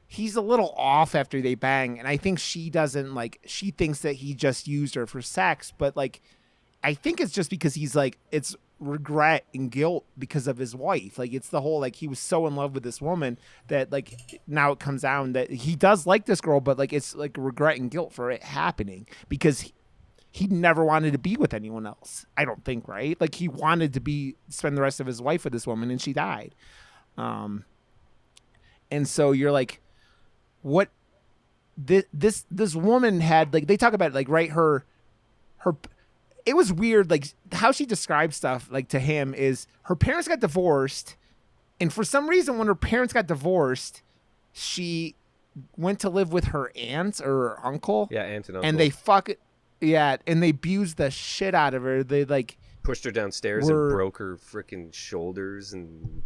he's a little off after they bang, and I think she doesn't, like, she thinks that he just used her for sex, but like, I think it's just because he's like, it's regret and guilt because of his wife. Like, it's the whole, like, he was so in love with this woman that, like, now it comes down that he does like this girl, but like, it's like regret and guilt for it happening, because he never wanted to be with anyone else, I don't think, right? Like, he wanted to spend the rest of his life with this woman, and she died. And so you're like, what this woman had, like, they talk about, like, right, her it was weird, like, how she described stuff, like, to him is her parents got divorced, and for some reason when her parents got divorced, she went to live with her aunt or her uncle. Yeah, aunt and uncle. And they abused the shit out of her. They, like, pushed her downstairs and broke her freaking shoulders. And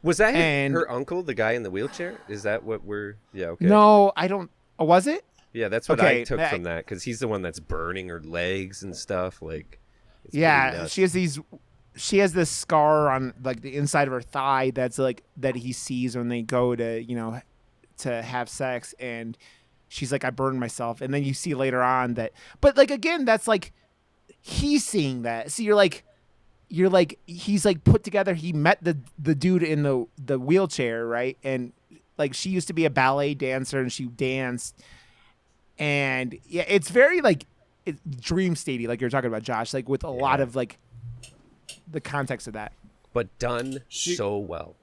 was that her uncle, the guy in the wheelchair? Is that what we're... Yeah, okay. No, I don't... Oh, was it? Yeah, that's what I took from that, because he's the one that's burning her legs and stuff. Like, she has this scar on, like, the inside of her thigh that's, like, that he sees when they go to, you know, to have sex, and she's like, I burned myself. And then you see later on that, but, like, again, that's like, he's seeing that. So you're like, he's like put together. He met the dude in the wheelchair, right? And, like, she used to be a ballet dancer, and she danced. And yeah, it's very, like, dream statey, like you're talking about, Josh, like, with a lot of, like, the context of that. But done so well.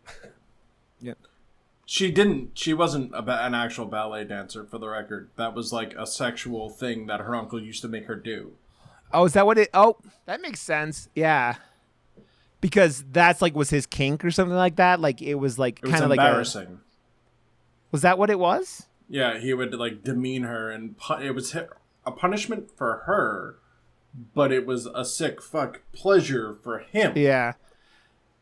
Yeah. She wasn't an actual ballet dancer, for the record. That was, like, a sexual thing that her uncle used to make her do. Oh, is that what that makes sense. Yeah. Because that's, like, was his kink or something like that. Like, it was, like, kind of like embarrassing. Was that what it was? Yeah, he would, like, demean her, and it was a punishment for her, but it was a sick fuck pleasure for him. Yeah.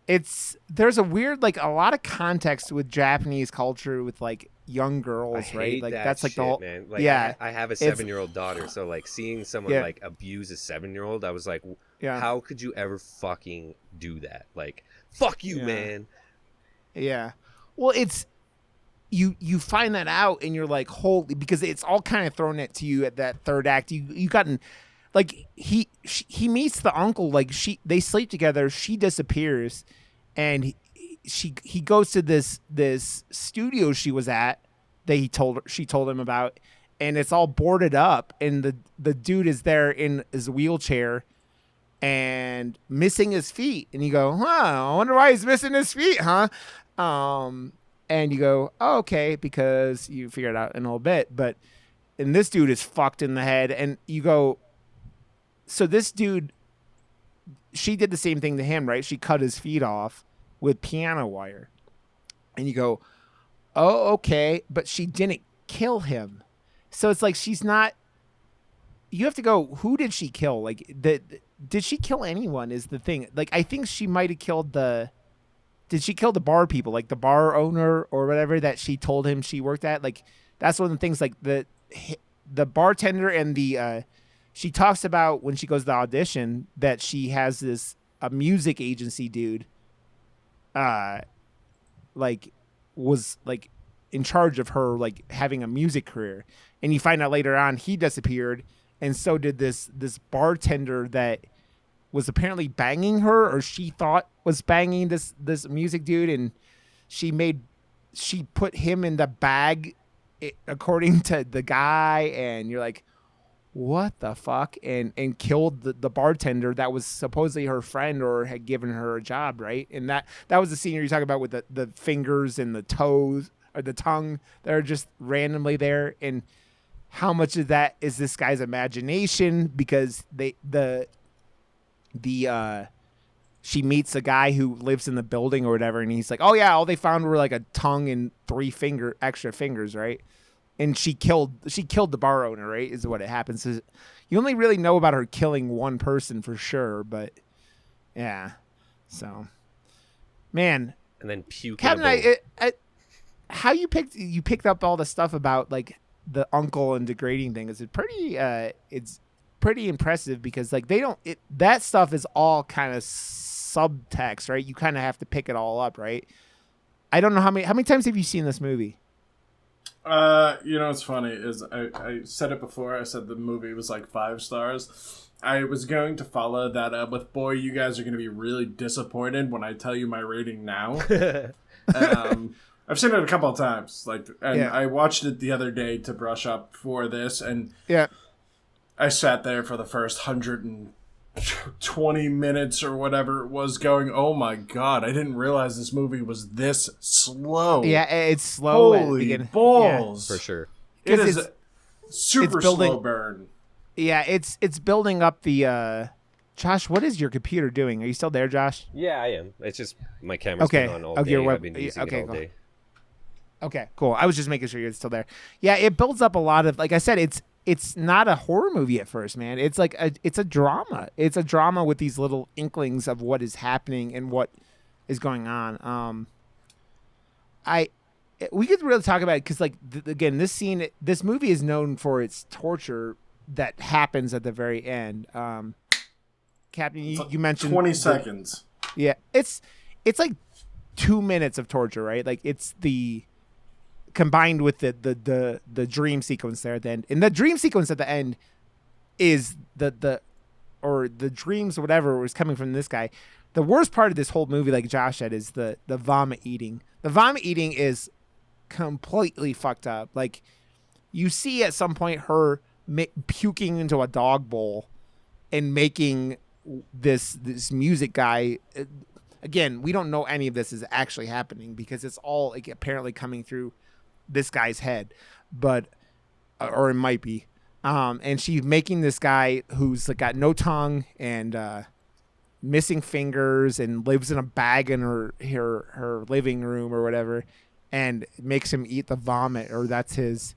There's a weird, like, a lot of context with Japanese culture with, like, young girls, right? Like, that's like, shit, the whole, man. Like, yeah. I have a 7-year-old daughter, so, like, seeing someone like abuse a 7-year-old, I was like, how could you ever fucking do that? Like, fuck you, man. Yeah. Well, it's, you find that out, and you're like, holy, because it's all kind of thrown at to you at that third act. You gotten, like, he meets the uncle, like, they sleep together, she disappears, and he goes to this studio she was at that she told him about, and it's all boarded up, and the dude is there in his wheelchair and missing his feet, and you go, I wonder why he's missing his feet, huh? And you go, oh, okay, because you figure it out in a little bit. And this dude is fucked in the head. And you go, so this dude, she did the same thing to him, right? She cut his feet off with piano wire. And you go, oh, okay, but she didn't kill him. So it's like she's not. You have to go, who did she kill? Like, did she kill anyone is the thing. Like, I think she might have killed did she kill the bar people, like the bar owner or whatever that she told him she worked at? Like, that's one of the things, like the bartender and she talks about when she goes to the audition that she has a music agency dude, like, was like in charge of her, like having a music career. And you find out later on he disappeared. And so did this bartender that was apparently banging her, or she thought was banging this music dude, and she put him in the bag, according to the guy, and you're like, what the fuck? And killed the bartender that was supposedly her friend or had given her a job, right? And that was the scene you're talking about with the fingers and the toes or the tongue that are just randomly there, and how much of that is this guy's imagination? Because she meets a guy who lives in the building or whatever, and he's like, oh yeah, all they found were like a tongue and 3 extra fingers, right? And she killed the bar owner, right? Is what it happens. So you only really know about her killing one person for sure, but yeah. So, man. And then puke. Captain, how you picked up all the stuff about like the uncle and degrading thing is it's pretty impressive, because like that stuff is all kind of subtext, right? You kind of have to pick it all up, right? I don't know how many times have you seen this movie? What's funny is I said it before. I said the movie was like 5 stars. I was going to follow that up with, boy, you guys are going to be really disappointed when I tell you my rating now. I've seen it a couple of times, I watched it the other day to brush up for this, and I sat there for the first 120 minutes or whatever it was, going, "Oh my god, I didn't realize this movie was this slow." Yeah, it's slow. Holy balls, for sure. It is a super slow burn. Yeah, it's building up the. Josh, what is your computer doing? Are you still there, Josh? Yeah, I am. It's just my camera's been on all day. I've been using it all day. Okay, cool. I was just making sure you're still there. Yeah, it builds up a lot of, like I said, it's not a horror movie at first, man. It's like it's a drama. It's a drama with these little inklings of what is happening and what is going on. We could really talk about it because, like, again, this movie is known for its torture that happens at the very end. Captain, you mentioned 20 seconds. Yeah, it's like 2 minutes of torture, right? Like, it's combined with the dream sequence there at the end. And the dream sequence at the end is the dreams or whatever was coming from this guy. The worst part of this whole movie, like Josh said, is the vomit eating. The vomit eating is completely fucked up. Like, you see at some point her puking into a dog bowl and making this music guy. Again, we don't know any of this is actually happening because it's all like apparently coming through this guy's head, but or it might be. And she's making this guy who's like got no tongue and missing fingers and lives in a bag in her living room or whatever, and makes him eat the vomit, or that's his.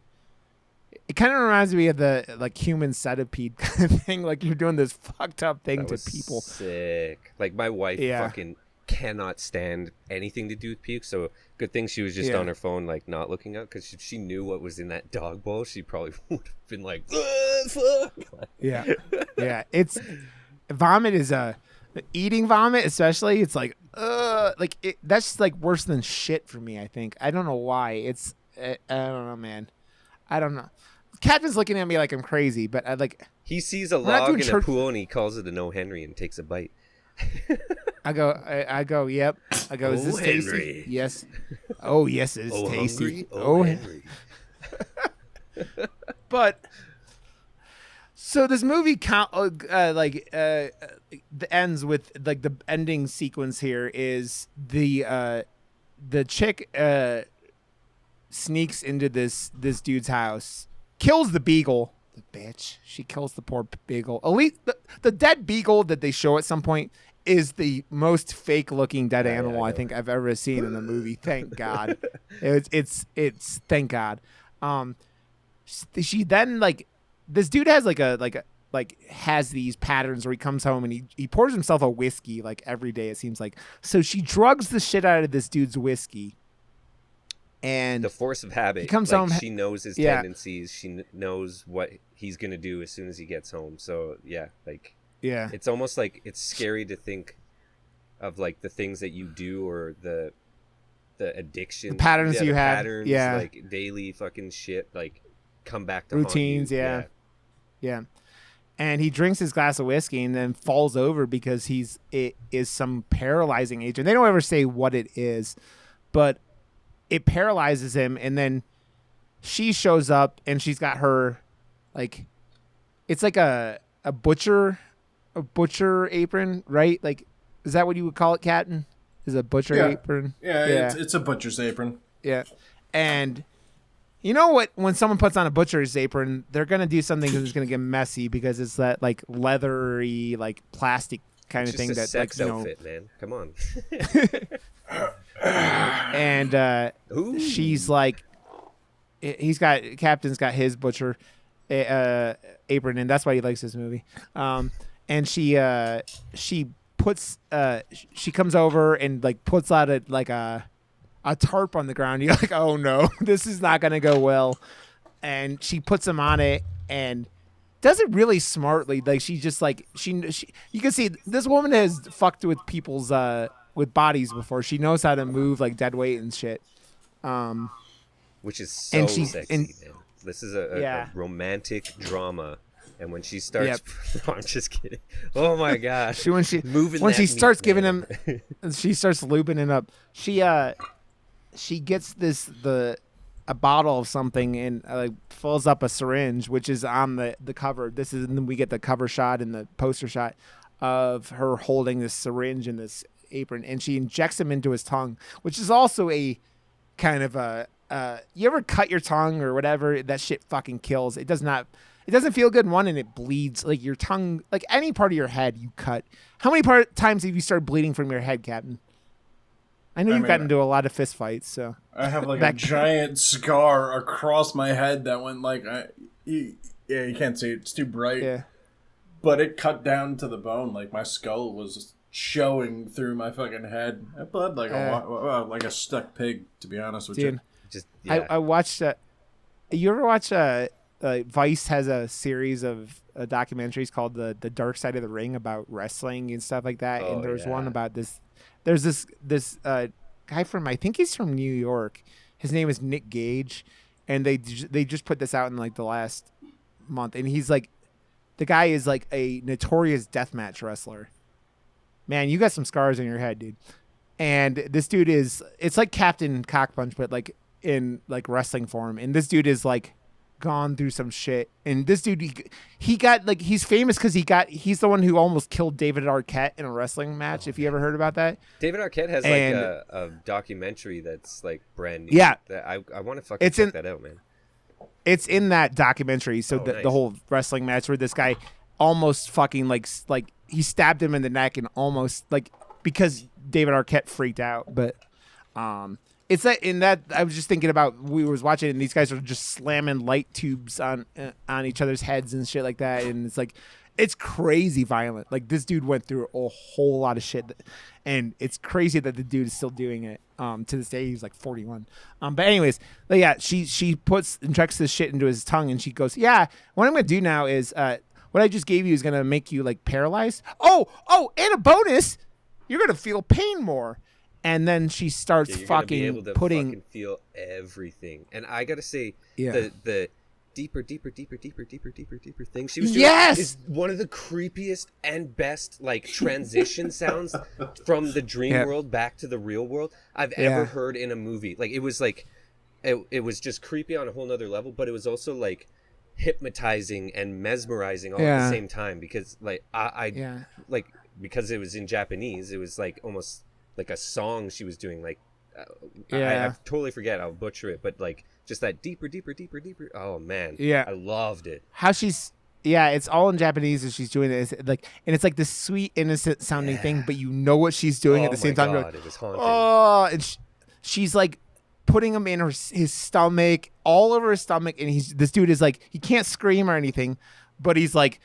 It kind of reminds me of the like human centipede kind of thing. Like, you're doing this fucked up thing to people. Sick. Like, my wife fucking cannot stand anything to do with puke. So good thing she was just on her phone, like not looking up, because if she knew what was in that dog bowl, she probably would have been like, fuck. Yeah. It's vomit is eating vomit, especially. It's like, that's like worse than shit for me. I think. I don't know why. I don't know, man. I don't know. Captain's looking at me like I'm crazy, but he sees a log in a pool and he calls it an O. Henry and takes a bite. I go, yep. I go, is this tasty? Yes. Oh, yes, it is tasty. Hungry? Oh, Henry. But so this movie ends with like the ending sequence here is the chick sneaks into this dude's house, kills the beagle, the bitch. She kills the poor beagle. At least the dead beagle that they show at some point is the most fake looking dead animal I think I've ever seen in a movie. Thank God. It's thank God. She then like this dude has has these patterns where he comes home and he pours himself a whiskey like every day, it seems like. So she drugs the shit out of this dude's whiskey. And the force of habit. He comes like, home. She knows his tendencies. She knows what he's gonna do as soon as he gets home. So it's almost like it's scary to think of like the things that you do or the addiction, the patterns you have, like daily fucking shit, like come back to routines, haunt you. Yeah. And he drinks his glass of whiskey and then falls over because it is some paralyzing agent. They don't ever say what it is, but it paralyzes him. And then she shows up and she's got her like, it's like a butcher apron, right? Like, is that what you would call it, Captain? Is a butcher apron? Yeah. It's a butcher's apron. Yeah. And you know what? When someone puts on a butcher's apron, they're going to do something that's going to get messy because it's that like leathery, like plastic kind of thing. Just a that sex like, outfit, man. Come on. And she's like, Captain's got his butcher apron, and that's why he likes this movie. And she comes over and like puts out a tarp on the ground. You're like, oh no, this is not gonna go well. And she puts him on it and does it really smartly. Like she just like she you can see this woman has fucked with people's with bodies before. She knows how to move like dead weight and shit. Which is so sexy, man. This is a Yeah. romantic drama. And when she starts, no, I'm just kidding. Oh my gosh, when she starts giving him, she starts lubing it up. She gets a bottle of something and fills up a syringe, which is on the cover. And then we get the cover shot and the poster shot of her holding this syringe in this apron, and she injects him into his tongue, which is also a kind of you ever cut your tongue or whatever? That shit fucking kills. It doesn't feel good, one, and it bleeds. Like your tongue, like any part of your head you cut. How many times have you started bleeding from your head, Captain? I know you've gotten into a lot of fist fights, so. I have like a giant scar across my head that went like, you can't see it. It's too bright. Yeah. But it cut down to the bone. Like my skull was showing through my fucking head. I bled like a stuck pig, to be honest with you. I watched. You ever watch? Vice has a series of documentaries called the Dark Side of the Ring about wrestling and stuff like that. And there's one about this. There's this guy from, I think he's from New York. His name is Nick Gage, and they just put this out in like the last month. And he's like, the guy is like a notorious deathmatch wrestler. Man, you got some scars on your head, dude. And this dude it's like CaptainKokuPunch, but like in like wrestling form. And this dude is like gone through some shit. And this dude, he got like, he's famous because he's the one who almost killed David Arquette in a wrestling match. If you ever heard about that. David Arquette has like a documentary that's like brand new. Yeah. That I want to fucking check that out, man. It's in that documentary. So nice. The whole wrestling match where this guy almost fucking like he stabbed him in the neck and almost like, because David Arquette freaked out. But it's that in that I was just thinking about, we was watching it and these guys are just slamming light tubes on each other's heads and shit like that. And it's like, it's crazy violent. Like this dude went through a whole lot of shit, and it's crazy that the dude is still doing it. To this day, he's like 41. But anyways, like, yeah, she injects this shit into his tongue, and she goes, "Yeah, what I'm gonna do now is what I just gave you is gonna make you like paralyzed. Oh, and a bonus, you're gonna feel pain more." And then she starts fucking fucking feel everything. And I gotta say, yeah. the deeper thing she was doing is one of the creepiest and best like transition sounds from the dream world back to the real world I've ever heard in a movie. Like it was like it was just creepy on a whole nother level, but it was also like hypnotizing and mesmerizing all at the same time, because like I like, because it was in Japanese, it was like almost like a song she was doing, like Yeah. I totally forget. I'll butcher it, but like just that deeper. Oh man, Yeah. I loved it. How she's it's all in Japanese as she's doing it. It's like, and it's like this sweet, innocent sounding thing, but you know what she's doing at the same time. Oh my You're god, like, it was haunting. oh, and she's like putting him in his stomach, all over his stomach, and this dude is like, he can't scream or anything, but he's like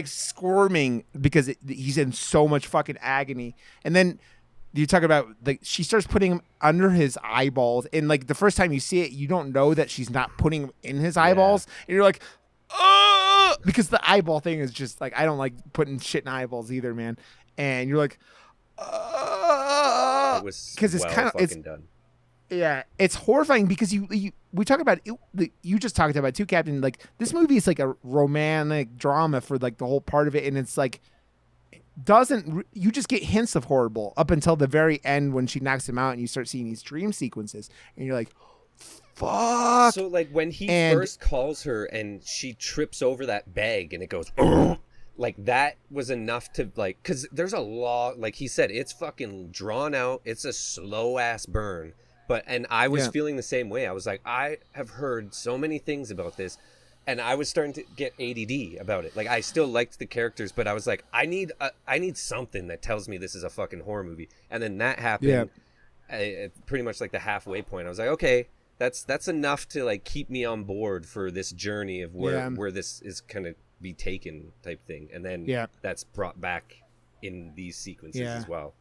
squirming because he's in so much fucking agony. And then you talk about like she starts putting him under his eyeballs, and like the first time you see it, you don't know that she's not putting him in his eyeballs, and you're like, oh, because the eyeball thing is just like, I don't like putting shit in eyeballs either, man. And you're like, it was because it's kind of fucking done. Yeah, it's horrifying because we talk about it, you just talked about too, Captain. Like this movie is like a romantic drama for like the whole part of it, and it's like you just get hints of horrible up until the very end when she knocks him out and you start seeing these dream sequences, and you're like, fuck. So like when he first calls her and she trips over that bag and it goes like that was enough to like, because there's a lot, like he said, it's fucking drawn out, it's a slow ass burn. And I was feeling the same way. I was like, I have heard so many things about this, and I was starting to get ADD about it. Like, I still liked the characters, but I was like, I need something that tells me this is a fucking horror movie. And then that happened, pretty much like the halfway point. I was like, okay, that's enough to like keep me on board for this journey of where this is kind of be taken type thing. And then that's brought back in these sequences as well.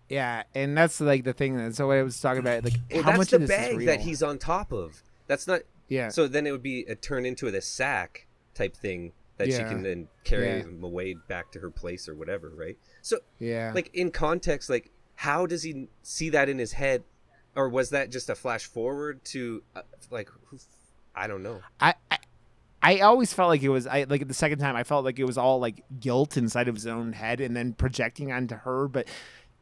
Yeah, and that's like the thing. That's what I was talking about. Like, how that's much the of this is bag real? that he's on top of. That's not. Yeah. So then it would be turned into the sack type thing that she can then carry him away back to her place or whatever, right? So like in context, like how does he see that in his head, or was that just a flash forward to like I don't know. I always felt like it was like the second time I felt like it was all like guilt inside of his own head and then projecting onto her, but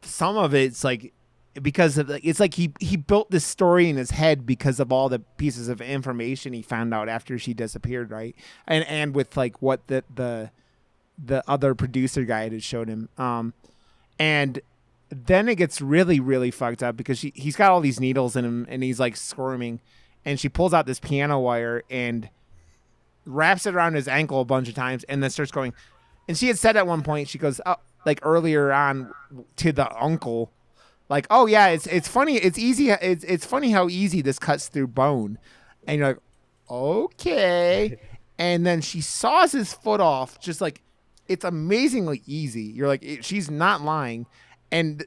some of it's like because of it's like he built this story in his head because of all the pieces of information he found out after she disappeared, right? And with like what the other producer guy had showed him, and then it gets really, really fucked up because he's got all these needles in him and he's like squirming, and she pulls out this piano wire and wraps it around his ankle a bunch of times and then starts going. And she had said at one point, she goes, oh, like earlier on to the uncle, like, oh yeah, it's funny, it's easy, it's funny how easy this cuts through bone. And you're like, okay. And then she saws his foot off, just like, it's amazingly easy. You're like, she's not lying. And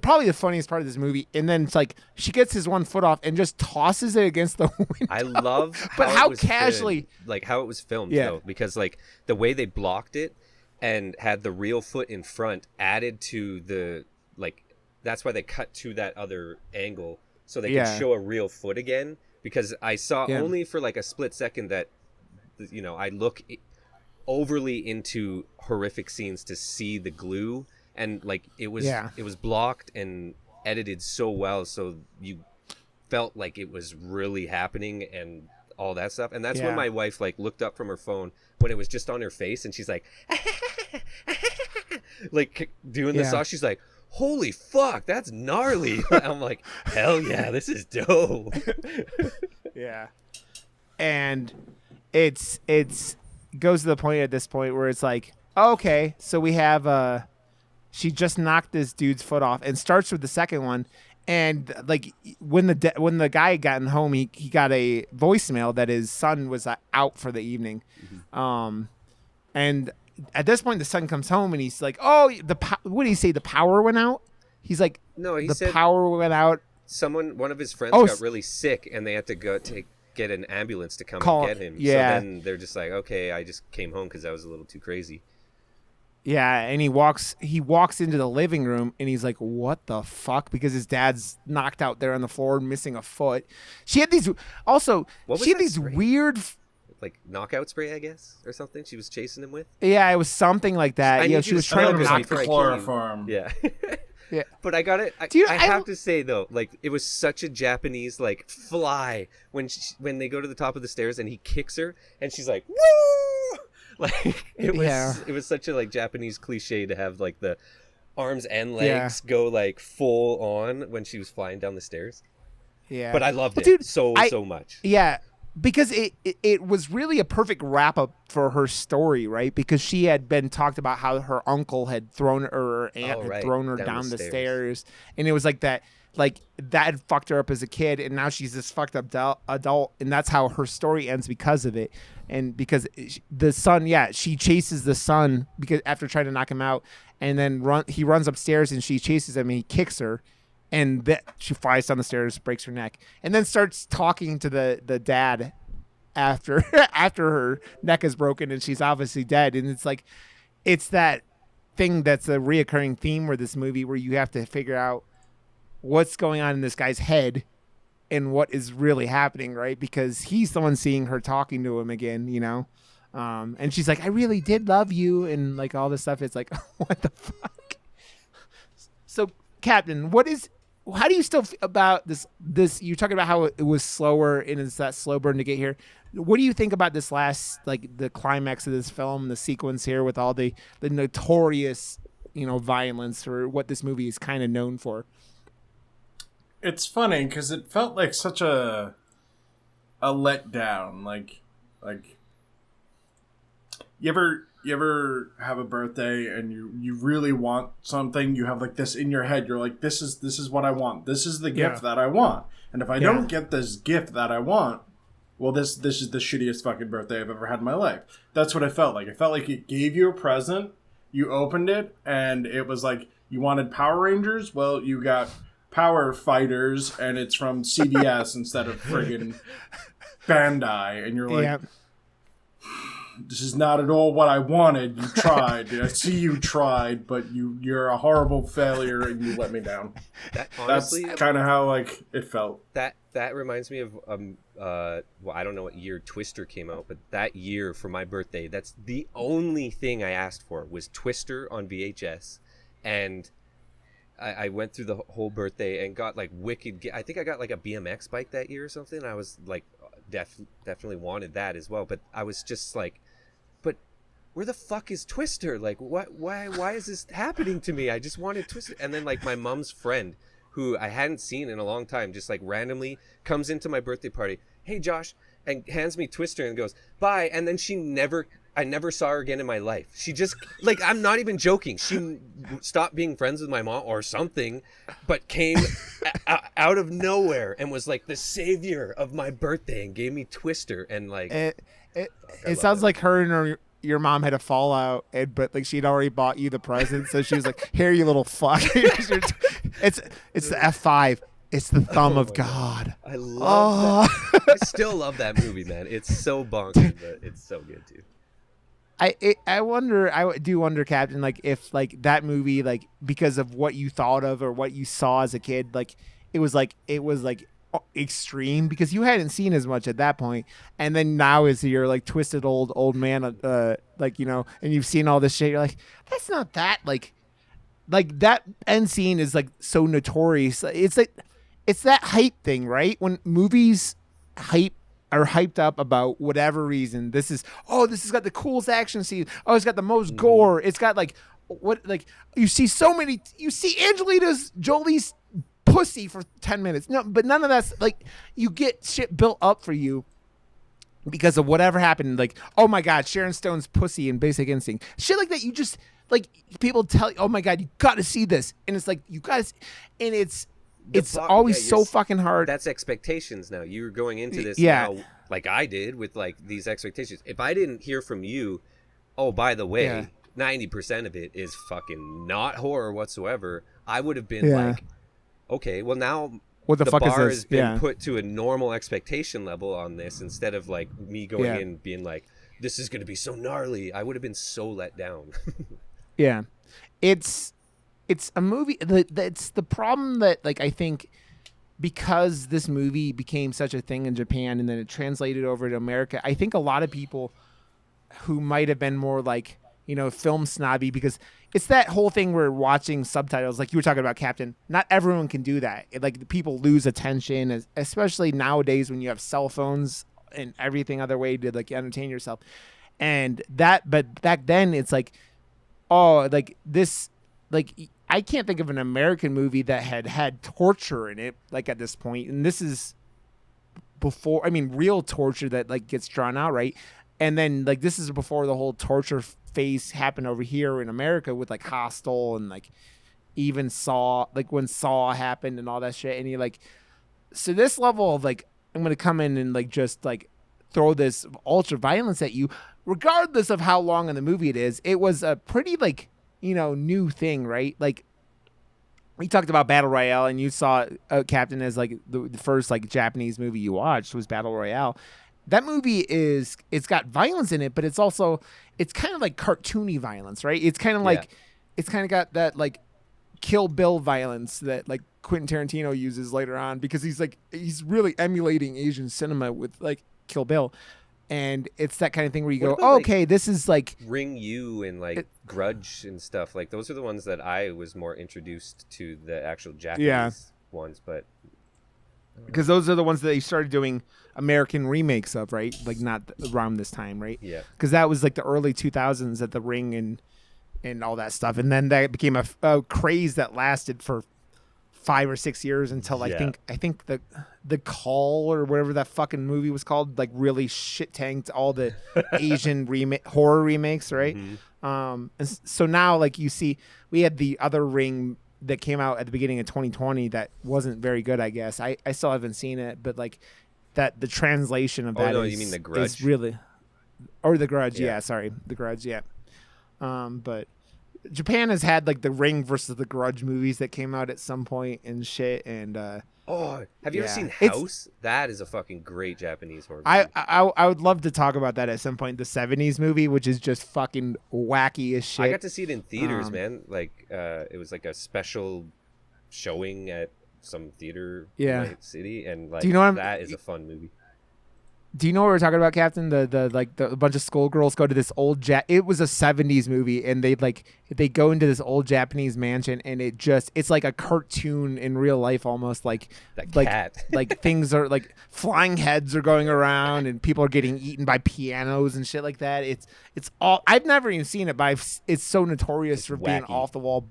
probably the funniest part of this movie, and then it's like she gets his one foot off and just tosses it against the window. I love how casually, like how it was filmed, though, because like the way they blocked it and had the real foot in front added to the like. That's why they cut to that other angle so they could show a real foot again. Because I saw only for like a split second that, you know, I look overly into horrific scenes to see the glue. And like it was blocked and edited so well, so you felt like it was really happening and all that stuff. And that's when my wife like looked up from her phone when it was just on her face, and she's like, like doing the saw. She's like, "Holy fuck, that's gnarly!" I'm like, "Hell yeah, this is dope." Yeah, and it's goes to the point at this point where it's like, okay, so we have she just knocked this dude's foot off, and starts with the second one. And like when the guy got home, he got a voicemail that his son was out for the evening. Mm-hmm. And at this point, the son comes home and he's like, "Oh, what did he say? The power went out." He's like, "No, he said the power went out." One of his friends got really sick, and they had to go get an ambulance to come and get him. Yeah. So then they're just like, "Okay, I just came home because I was a little too crazy." Yeah, and he walks into the living room and he's like, "What the fuck?" Because his dad's knocked out there on the floor, missing a foot. She had these weird, like knockout spray, I guess, or something. She was chasing him with. Yeah, it was something like that. She was trying to knock the chloroform. Yeah. Yeah. But I got it. I have to say though, like it was such a Japanese like fly when they go to the top of the stairs and he kicks her and she's like, "Woo!" Like it was such a like Japanese cliche to have like the arms and legs go like full on when she was flying down the stairs. Yeah, but I loved it, dude, so much. Yeah, because it was really a perfect wrap up for her story, right? Because she had been talked about how her uncle had thrown her, or her aunt had thrown her down the stairs, and it was like that. Like that had fucked her up as a kid, and now she's this fucked up adult, and that's how her story ends because of it. And because the son, she chases the son because after trying to knock him out, and then he runs upstairs and she chases him and he kicks her, and she flies down the stairs, breaks her neck, and then starts talking to the dad after after her neck is broken and she's obviously dead. And it's like it's that thing that's a reoccurring theme with this movie where you have to figure out what's going on in this guy's head and what is really happening, right? Because he's the one seeing her talking to him again, you know? And she's like, I really did love you. And like all this stuff. It's like, what the fuck? So Captain, how do you still feel about this, you're talking about how it was slower and it's that slow burn to get here. What do you think about this last, like the climax of this film, the sequence here with all the notorious, violence, or what this movie is kind of known for? It's funny because it felt like such a letdown. Like you ever have a birthday and you really want something, you have like this in your head, you're like, this is what I want, this is the gift that I want, and if I don't get this gift that I want, well, this is the shittiest fucking birthday I've ever had in my life. That's what it felt like. It felt like it gave you a present, you opened it, and it was like, you wanted Power Rangers, well, you got Power Fighters, and it's from CBS instead of friggin' Bandai, and you're like, this is not at all what I wanted. You tried. I see you tried, but you're a horrible failure, and you let me down. Honestly, that's kind of how like it felt. That reminds me of well, I don't know what year Twister came out, but that year for my birthday, that's the only thing I asked for was Twister on VHS, and I went through the whole birthday and got like wicked. I think I got like a BMX bike that year or something. I was like, definitely wanted that as well. But I was just like, but where the fuck is Twister? Like, why is this happening to me? I just wanted Twister. And then like my mom's friend, who I hadn't seen in a long time, just like randomly comes into my birthday party. Hey, Josh, and hands me Twister and goes, bye. And then I never saw her again in my life. She just, like, I'm not even joking. She stopped being friends with my mom or something, but came out of nowhere and was like the savior of my birthday and gave me Twister. And like, it sounds like her and your mom had a fallout, but like she'd already bought you the present, so she was like, "Here, you little fuck." It's the F5. It's the thumb of God. I love that. I still love that movie, man. It's so bonkers, but it's so good too. I do wonder, Captain, like if like that movie, like because of what you thought of or what you saw as a kid, like it was like extreme because you hadn't seen as much at that point, and then now as you're like twisted old man, like and you've seen all this shit, you're like, that's not that like that end scene is like so notorious. It's like it's that hype thing, right? When movies are hyped up about whatever reason. This has got the coolest action scene. Oh, it's got the most gore. It's got like you see Angelina Jolie's pussy for 10 minutes. No, but none of that's like, you get shit built up for you because of whatever happened. Like, oh my God, Sharon Stone's pussy in Basic Instinct. Shit like that. You just like, people tell you, oh my God, you got to see this. And it's like, you guys, and it's always so fucking hard. That's expectations now. You're going into this now, like I did, with like these expectations. If I didn't hear from you, oh, by the way, 90% of it is fucking not horror whatsoever, I would have been like, okay, well now what the fuck bar is this? Has been put to a normal expectation level on this, instead of like me going in being like, this is going to be so gnarly. I would have been so let down. Yeah. It's a movie that's the problem that, like, I think because this movie became such a thing in Japan and then it translated over to America, I think a lot of people who might have been more like, film snobby, because it's that whole thing where watching subtitles, like you were talking about, Captain, not everyone can do that. Like, people lose attention, especially nowadays when you have cell phones and everything other way to like entertain yourself. And but back then it's like, oh, like this, like I can't think of an American movie that had torture in it, like at this point. And this is before, I mean, real torture that like gets drawn out, right? And then like this is before the whole torture phase happened over here in America with like Hostel and like even Saw, like when Saw happened and all that shit. And you like, so this level of like, I'm going to come in and like just like throw this ultra violence at you, regardless of how long in the movie it is. It was a pretty like, you know, new thing, right? Like we talked about Battle Royale, and you saw Captain as like the first like Japanese movie you watched was Battle Royale. That movie it's got violence in it, but it's kind of like cartoony violence, right? It's kind of like it's kind of got that like Kill Bill violence that like Quentin Tarantino uses later on, because he's really emulating Asian cinema with like Kill Bill. And it's that kind of thing where you go, oh, okay, this is like Ring You and like Grudge and stuff. Like those are the ones that I was more introduced to, the actual Japanese ones. But because those are the ones that they started doing American remakes of, right? Like not around this time, right? Yeah. Because that was like the early 2000s at the Ring and all that stuff. And then that became a craze that lasted for 5 or 6 years until I think the Call or whatever that fucking movie was called, like really shit tanked all the Asian horror remakes, right? And so now like you see we had the other Ring that came out at the beginning of 2020 that wasn't very good, I guess. I still haven't seen it, but like that the translation of that you mean The Grudge? Is really, or The Grudge, sorry, The Grudge, but Japan has had like the Ring versus the Grudge movies that came out at some point and shit. And have you ever seen House? That is a fucking great Japanese horror movie. I would love to talk about that at some point. The 70s movie, which is just fucking wacky as shit. I got to see it in theaters, man. Like it was like a special showing at some theater in my city, and like, do you know that is a fun movie. Do you know what we're talking about, Captain? The bunch of schoolgirls go to this old it was a 70s movie, and they go into this old Japanese mansion, and it's like a cartoon in real life, almost like cat. Like things are like flying heads are going around and people are getting eaten by pianos and shit like that. It's all, I've never even seen it, but it's so notorious for being off the wall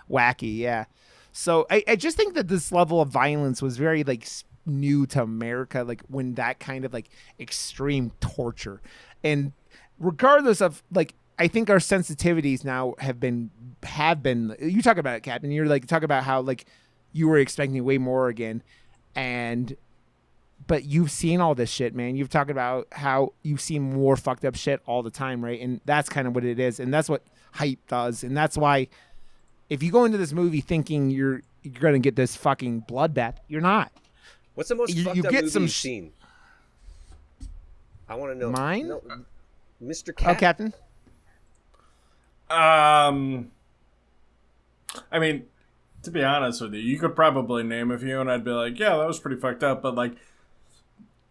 wacky. Yeah. So I just think that this level of violence was very like new to America, like when that kind of like extreme torture. And regardless of like, I think our sensitivities now have been you talk about it, Captain, you're like talk about how like you were expecting way more again, but you've seen all this shit, man. You've talked about how you've seen more fucked up shit all the time, right? And that's kind of what it is, and that's what hype does. And that's why if you go into this movie thinking you're gonna get this fucking bloodbath, you're not. What's the most fucked up movie you've seen? I want to know. Mine? No, Mr. Cat. Oh, Captain? I mean, to be honest with you, you could probably name a few, and I'd be like, yeah, that was pretty fucked up. But like,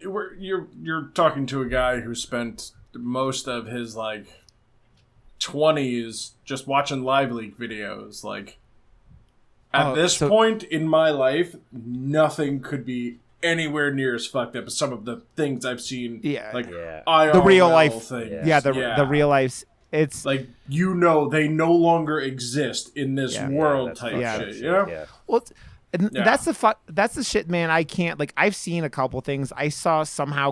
you're talking to a guy who spent most of his like 20s just watching Live Leak videos. Like, at this point in my life, nothing could be anywhere near as fucked up as some of the things I've seen. IRL the real life things. The real life. It's like, they no longer exist in this world type shit. You know? Yeah. Well, that's the shit, man. I can't, like, I've seen a couple things. I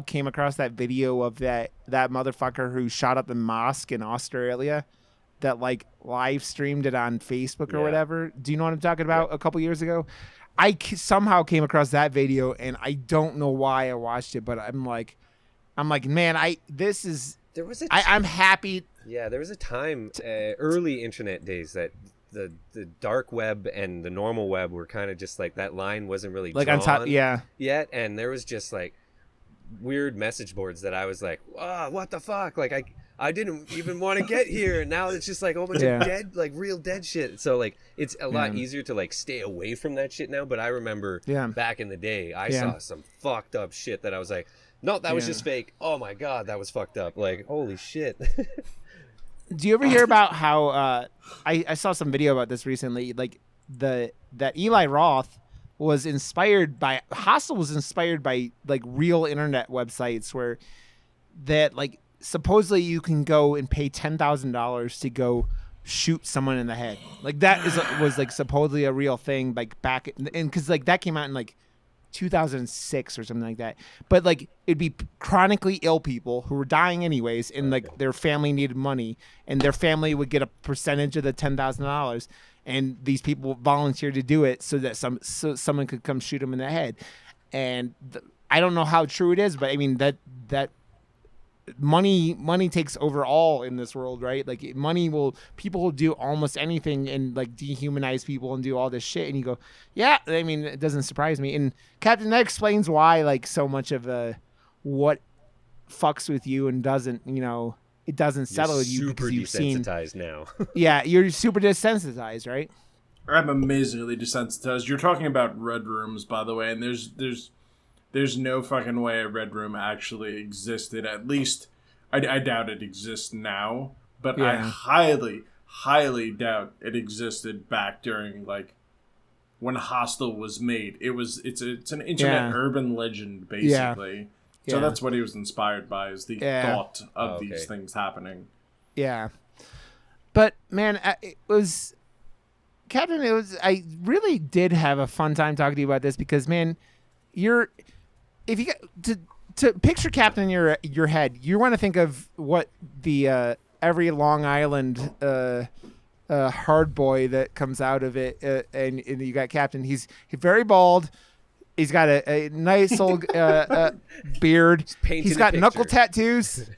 came across that video of that motherfucker who shot up the mosque in Australia that like live streamed it on Facebook or whatever. Do you know what I'm talking about? A couple years ago, I somehow came across that video, and I don't know why I watched it, but I'm like, man, I'm happy. Yeah, there was a time, early internet days, that the dark web and the normal web were kind of just like, that line wasn't really like drawn on top, yet, and there was just like weird message boards that I was like, oh, what the fuck? Like I didn't even want to get here, and now it's just like a whole bunch of dead, like real dead shit. So like it's a lot easier to like stay away from that shit now. But I remember back in the day, I saw some fucked up shit that I was like, no, that was just fake. Oh my god, that was fucked up. Like, holy shit. Do you ever hear about how I saw some video about this recently? Like that Eli Roth was inspired by Hostel was inspired by like real internet websites where that like supposedly you can go and pay $10,000 to go shoot someone in the head. Like that was like supposedly a real thing, like back and because like that came out in like 2006 or something like that. But like it'd be chronically ill people who were dying anyways, and like their family needed money, and their family would get a percentage of the $10,000, and these people volunteered to do it so that someone could come shoot them in the head. And I don't know how true it is, but I mean that money takes over all in this world, right? Like people will do almost anything and like dehumanize people and do all this shit, and you go, yeah, I mean, it doesn't surprise me. And Captain, that explains why like so much of what fucks with you and doesn't, it doesn't settle with you because you've seen. Super desensitized now. Yeah, you're super desensitized, right? I'm amazingly desensitized. You're talking about red rooms, by the way, and there's no fucking way a red room actually existed. At least, I doubt it exists now. But I highly, highly doubt it existed back during like when Hostel was made. It's an internet urban legend basically. Yeah. So that's what he was inspired by, is the thought of these things happening. Yeah, but man, it was Captain. I really did have a fun time talking to you about this because man, if you get to picture Captain in your head, you want to think of what the every Long Island hard boy that comes out of it, and you got Captain. He's very bald. He's got a nice old beard. He's got knuckle tattoos.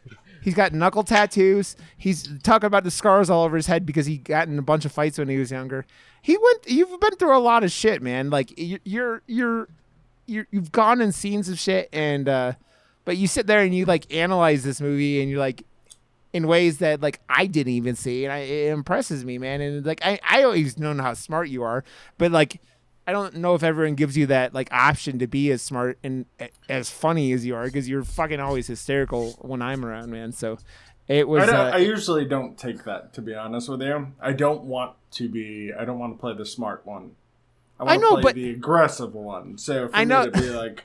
He's got knuckle tattoos. He's talking about the scars all over his head because he got in a bunch of fights when he was younger. You've been through a lot of shit, man. Like you've gone in scenes of shit, and but you sit there and you like analyze this movie, and you're like in ways that like I didn't even see, and it impresses me, man. And like I always know how smart you are, but like I don't know if everyone gives you that like option to be as smart and as funny as you are, because you're fucking always hysterical when I'm around, man. So it was. I usually don't take that, to be honest with you. I don't want to play the smart one. I want to play the aggressive one. So for me to be like,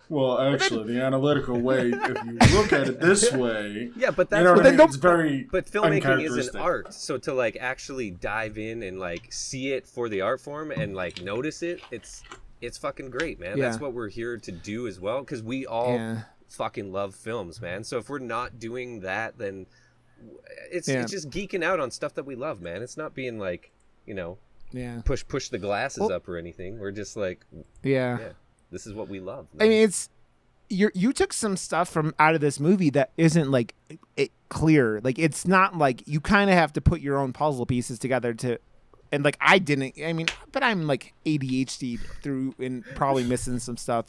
well, actually, the analytical way, if you look at it this way, but that's it's very. But filmmaking is an art, so to like actually dive in and like see it for the art form and like notice it, it's fucking great, man. Yeah. That's what we're here to do as well, because we all fucking love films, man. So if we're not doing that, then it's just geeking out on stuff that we love, man. It's not being like, push the glasses up or anything. We're just like, this is what we love, man. I mean, you took some stuff from out of this movie that isn't like clear. Like it's not like you kind of have to put your own puzzle pieces together to, and like I didn't. I mean, but I'm like ADHD through and probably missing some stuff.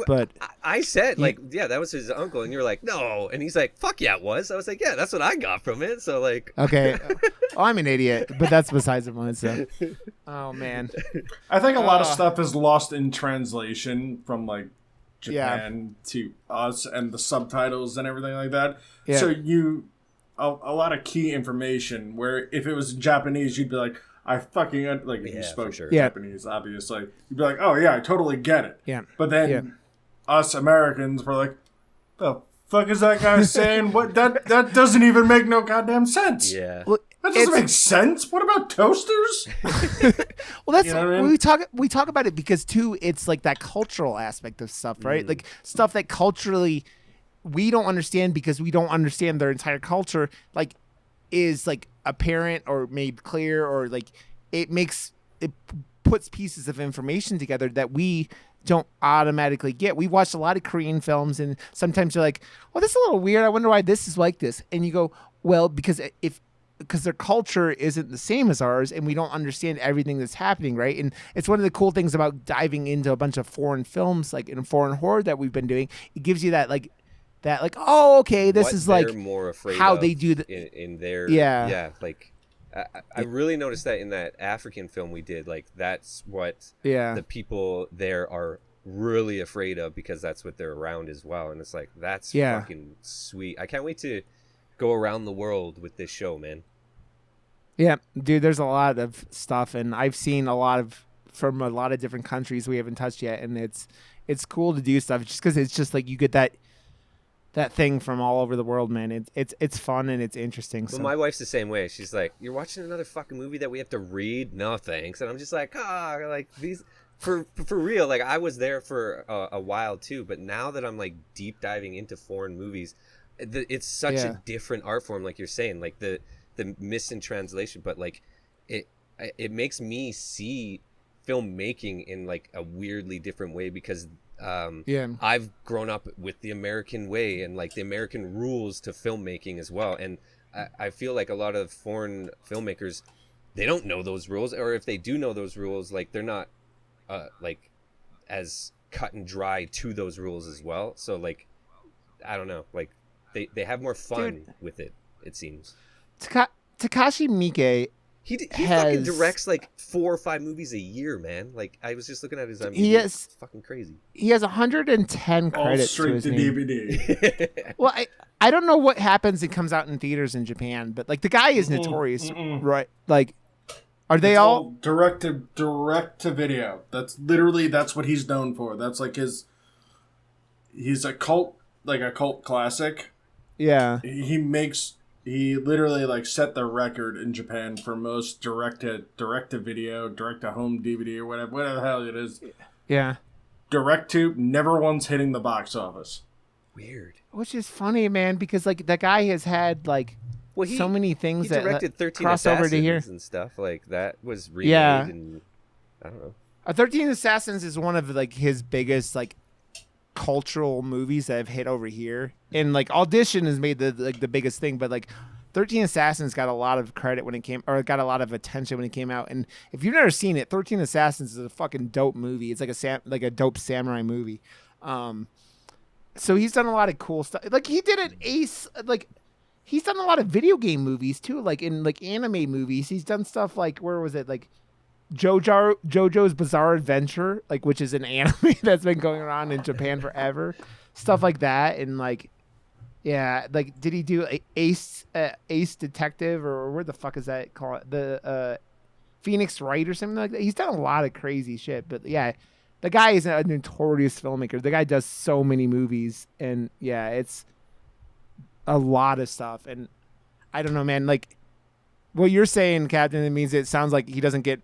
But I said that was his uncle, and you're like, no, and he's like, fuck yeah, it was. I was like, yeah, that's what I got from it. So like, okay, I'm an idiot, but that's besides the point. So, oh man, I think a lot of stuff is lost in translation from like Japan to us and the subtitles and everything like that. Yeah. So a lot of key information where if it was Japanese, you'd be like, I fucking if you spoke Japanese, obviously, you'd be like, oh yeah, I totally get it. Yeah. But then us Americans were like, the fuck is that guy saying? What that doesn't even make no goddamn sense. Yeah. Well, that doesn't make sense. What about toasters? Well, that's we talk about it because too, it's like that cultural aspect of stuff, right? Like stuff that culturally we don't understand because we don't understand their entire culture. Like is like apparent or made clear, or like it puts pieces of information together that we don't automatically get. We watched a lot of Korean films, and sometimes you're like, well, this is a little weird. I wonder why this is like this. And you go, well, because their culture isn't the same as ours, and we don't understand everything that's happening, right? And it's one of the cool things about diving into a bunch of foreign films, like in foreign horror that we've been doing. It gives you that oh, okay, this is like more afraid how of they do in their like I really noticed that in that African film we did. Like that's what the people there are really afraid of, because that's what they're around as well. And it's like, that's fucking sweet. I can't wait to go around the world with this show, man. Yeah, dude, there's a lot of stuff, and I've seen from a lot of different countries we haven't touched yet, and it's cool to do stuff just because it's just like you get that that thing from all over the world, man. It's fun and it's interesting. Well, So. my wife's the same way. She's like, "You're watching another fucking movie that we have to read? No, thanks." And I'm just like, like these for real. Like I was there for a while too, but now that I'm like deep diving into foreign movies, it's such a different art form. Like you're saying, like the miss in translation, but like it makes me see filmmaking in like a weirdly different way because I've grown up with the American way and like the American rules to filmmaking as well, and I feel like a lot of foreign filmmakers, they don't know those rules, or if they do know those rules, like they're not like as cut and dry to those rules as well. So like I don't know, like they have more fun with it seems. Takashi Miike, he fucking directs like 4 or 5 movies a year, man. Like I was just looking at his IMDb. It's fucking crazy. He has 110 all credits straight to his to name. DVD. Well, I don't know what happens. It comes out in theaters in Japan, but like the guy is notorious, right? Like, are they all direct to video? That's what he's known for. That's like he's a cult classic. Yeah. He literally like set the record in Japan for most direct to video, direct to home DVD or whatever the hell it is. Yeah. Direct to, never once hitting the box office. Weird. Which is funny, man, because like that guy has had like so many things he directed 13 cross over to here and stuff like that was remade and I don't know. 13 Assassins is one of like his biggest like cultural movies that have hit over here, and like Audition has made the biggest thing, but like 13 Assassins got a lot of credit when it came, or got a lot of attention when it came out. And if you've never seen it, 13 Assassins is a fucking dope movie. It's like a dope samurai movie. So he's done a lot of cool stuff. Like he did an Ace, like he's done a lot of video game movies too, like in like anime movies. He's done stuff like, where was it, like JoJo's Bizarre Adventure, like, which is an anime that's been going around in Japan forever, stuff like that. And like, yeah, like, did he do Ace Detective, or where the fuck is that called? The Phoenix Wright or something like that. He's done a lot of crazy shit, but yeah, the guy is a notorious filmmaker. The guy does so many movies, and yeah, it's a lot of stuff. And I don't know, man, like, what you're saying, Captain, it means it sounds like he doesn't get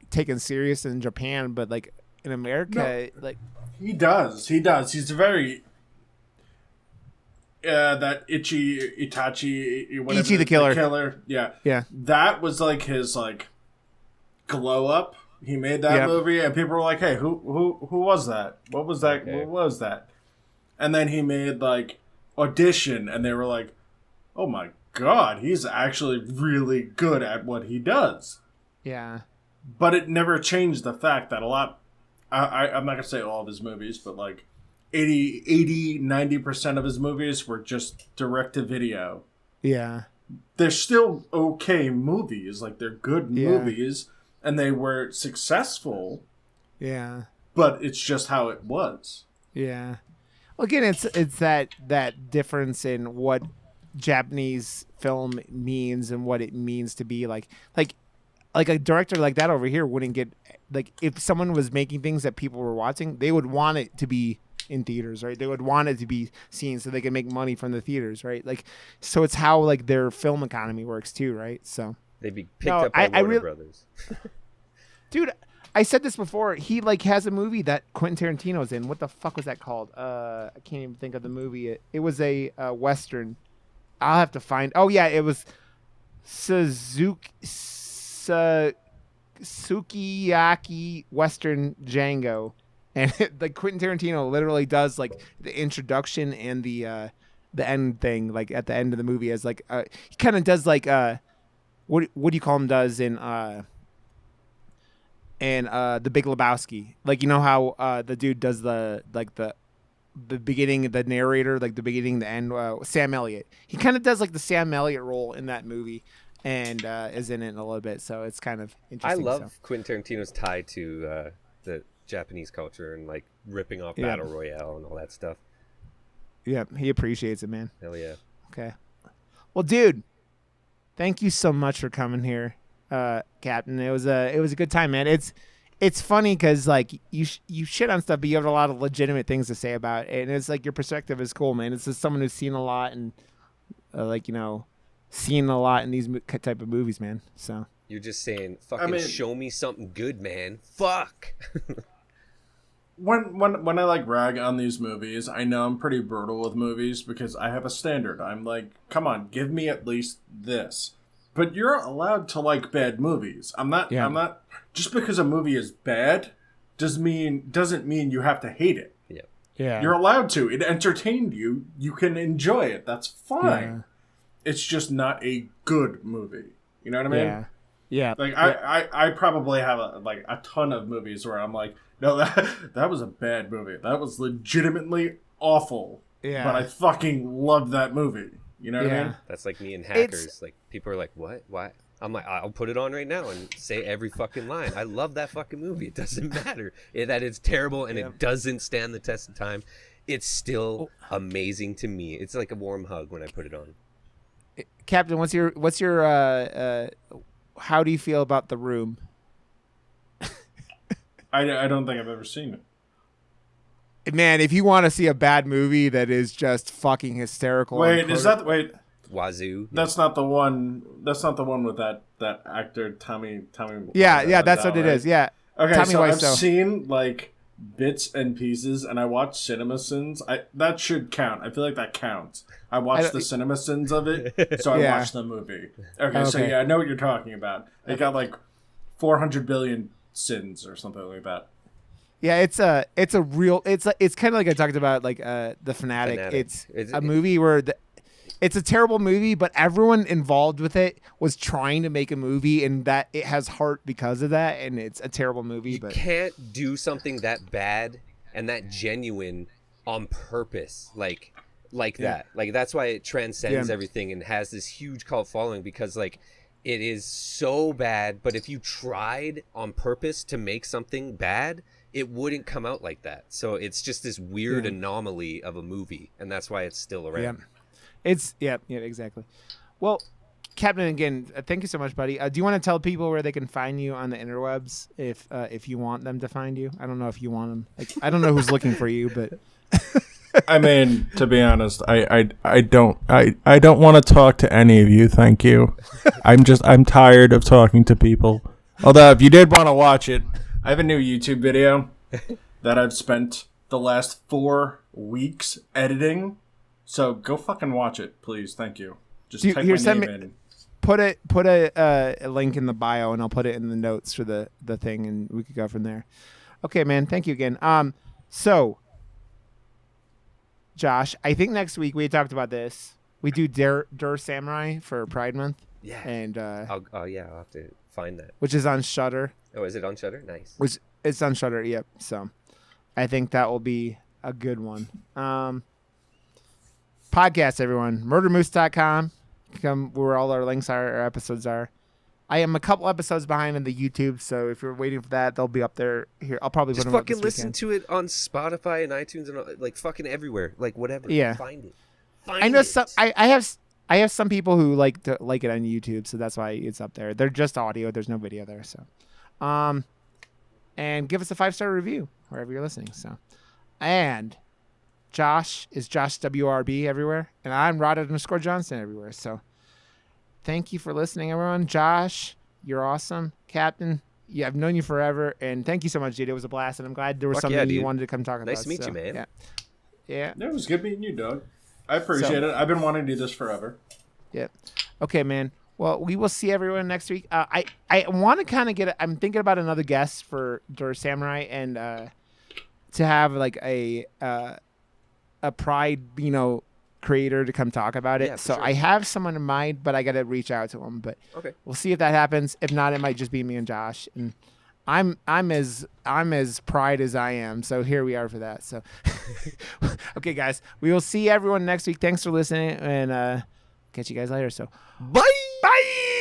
taken serious in Japan, but like in America, like he does. He's very that Itachi, whatever, Ichi the Killer. Yeah. That was like his like glow up. He made that movie, and people were like, "Hey, who was that? What was that? Okay. What was that?" And then he made like Audition, and they were like, "Oh my God, he's actually really good at what he does." Yeah. But it never changed the fact that a lot, I'm not going to say all of his movies, but like 90% of his movies were just direct to video. Yeah. They're still okay movies. Like, they're good movies, and they were successful. Yeah. But it's just how it was. Yeah. Well, again, it's that difference in what Japanese film means and what it means to be like a director like that over here wouldn't get, like, if someone was making things that people were watching, they would want it to be in theaters, right? They would want it to be seen so they can make money from the theaters, right? Like, so it's how like their film economy works too, right? So they'd be picked up by Warner Brothers. Dude, I said this before. He like has a movie that Quentin Tarantino's in. What the fuck was that called? I can't even think of the movie. It was a Western. I'll have to find. Oh yeah, it was Sukiyaki Western Django, and like Quentin Tarantino literally does like the introduction and the end thing, like at the end of the movie, as like he kind of does like what do you call him, does in The Big Lebowski, like, you know how the dude does the beginning, the narrator, like the beginning, the end, Sam Elliott. He kind of does like the Sam Elliott role in that movie, and is in it a little bit. So it's kind of interesting. I love Quentin Tarantino's tie to the Japanese culture and like ripping off Battle Royale and all that stuff. Yeah, he appreciates it, man. Hell yeah. Okay. Well, dude, thank you so much for coming here, Captain. It was a good time, man. It's it's funny because like you shit on stuff, but you have a lot of legitimate things to say about it, and it's like your perspective is cool, man. It's just someone who's seen a lot and seen a lot in these type of movies, man. So you're just saying, fucking show me something good, man. Fuck. When I like rag on these movies, I know I'm pretty brutal with movies because I have a standard. I'm like, come on, give me at least this. But you're allowed to like bad movies. I'm not. Just because a movie is bad doesn't mean you have to hate it. Yeah. You're allowed to. It entertained you. You can enjoy it. That's fine. Yeah. It's just not a good movie. You know what I mean? Yeah. Yeah. Like I probably have a ton of movies where I'm like, no, that was a bad movie. That was legitimately awful. Yeah. But I fucking loved that movie. You know what I mean? That's like me and Hackers. Like people are like, what? Why? I'm like, I'll put it on right now and say every fucking line. I love that fucking movie. It doesn't matter that it's terrible and it doesn't stand the test of time. It's still amazing to me. It's like a warm hug when I put it on. Captain, what's your how do you feel about The Room? I don't think I've ever seen it. Man, if you want to see a bad movie that is just fucking hysterical. Wazoo. That's not the one. That's not the one with that actor Tommy. Yeah, that's what it is. Yeah. Okay, Tommy Wiseau. I've seen like bits and pieces, and I watched CinemaSins. That should count. I feel like that counts. I watched the CinemaSins of it, so I watched the movie. Okay, so yeah, I know what you're talking about. It got like 400 billion sins or something like that. Yeah, it's kind of like I talked about, like The Fanatic. It's a movie where it's a terrible movie, but everyone involved with it was trying to make a movie, and that it has heart because of that, and it's a terrible movie. You can't do something that bad and that genuine on purpose, like that. Like that's why it transcends everything and has this huge cult following, because like it is so bad, but if you tried on purpose to make something bad, it wouldn't come out like that. So it's just this weird anomaly of a movie, and that's why it's still around. Yeah. It's exactly. Well, Captain, again, thank you so much, buddy. Do you want to tell people where they can find you on the interwebs if you want them to find you? I don't know if you want them. Like, I don't know who's looking for you, but I mean, to be honest, I don't want to talk to any of you. Thank you. I'm tired of talking to people. Although, if you did want to watch it, I have a new YouTube video that I've spent the last 4 weeks editing. So go fucking watch it, please. Thank you. Just type my name in. Put a link in the bio, and I'll put it in the notes for the thing, and we could go from there. Okay, man. Thank you again. So, Josh, I think next week we talked about this. We do Der Samurai for Pride Month. Yeah. And I'll have to find that. Which is on Shudder. Oh, is it on Shudder? Nice. It's on Shudder. Yep. So, I think that will be a good one. Podcast, everyone. Murdermoose.com. Come where all our links are, our episodes are. I am a couple episodes behind on the YouTube, so if you're waiting for that, they'll be up there. Here, I'll probably just put them up this fucking listen weekend. to it on Spotify and iTunes and like fucking everywhere, like whatever. Yeah, find it. I know some. I have some people who like it on YouTube, so that's why it's up there. They're just audio. There's no video there. So, and give us a 5-star review wherever you're listening. So, and Josh is Josh WRB everywhere, and I'm Rod_Johnson everywhere. So, thank you for listening, everyone. Josh, you're awesome. Captain, yeah, I've known you forever, and thank you so much, dude. It was a blast, and I'm glad there was something you wanted to come talk about. Nice to meet you, man. Yeah. It was good meeting you, dog. I appreciate it. I've been wanting to do this forever. Yeah. Okay, man. Well, we will see everyone next week. I want to kind of I'm thinking about another guest for Der Samurai, and to have like a Pride, creator to come talk about it. So sure. I have someone in mind, but I got to reach out to him. But we'll see if that happens. If not, it might just be me and Josh. And I'm as Pride as I am. So here we are for that. So okay, guys, we will see everyone next week. Thanks for listening, and catch you guys later. So bye. Bye.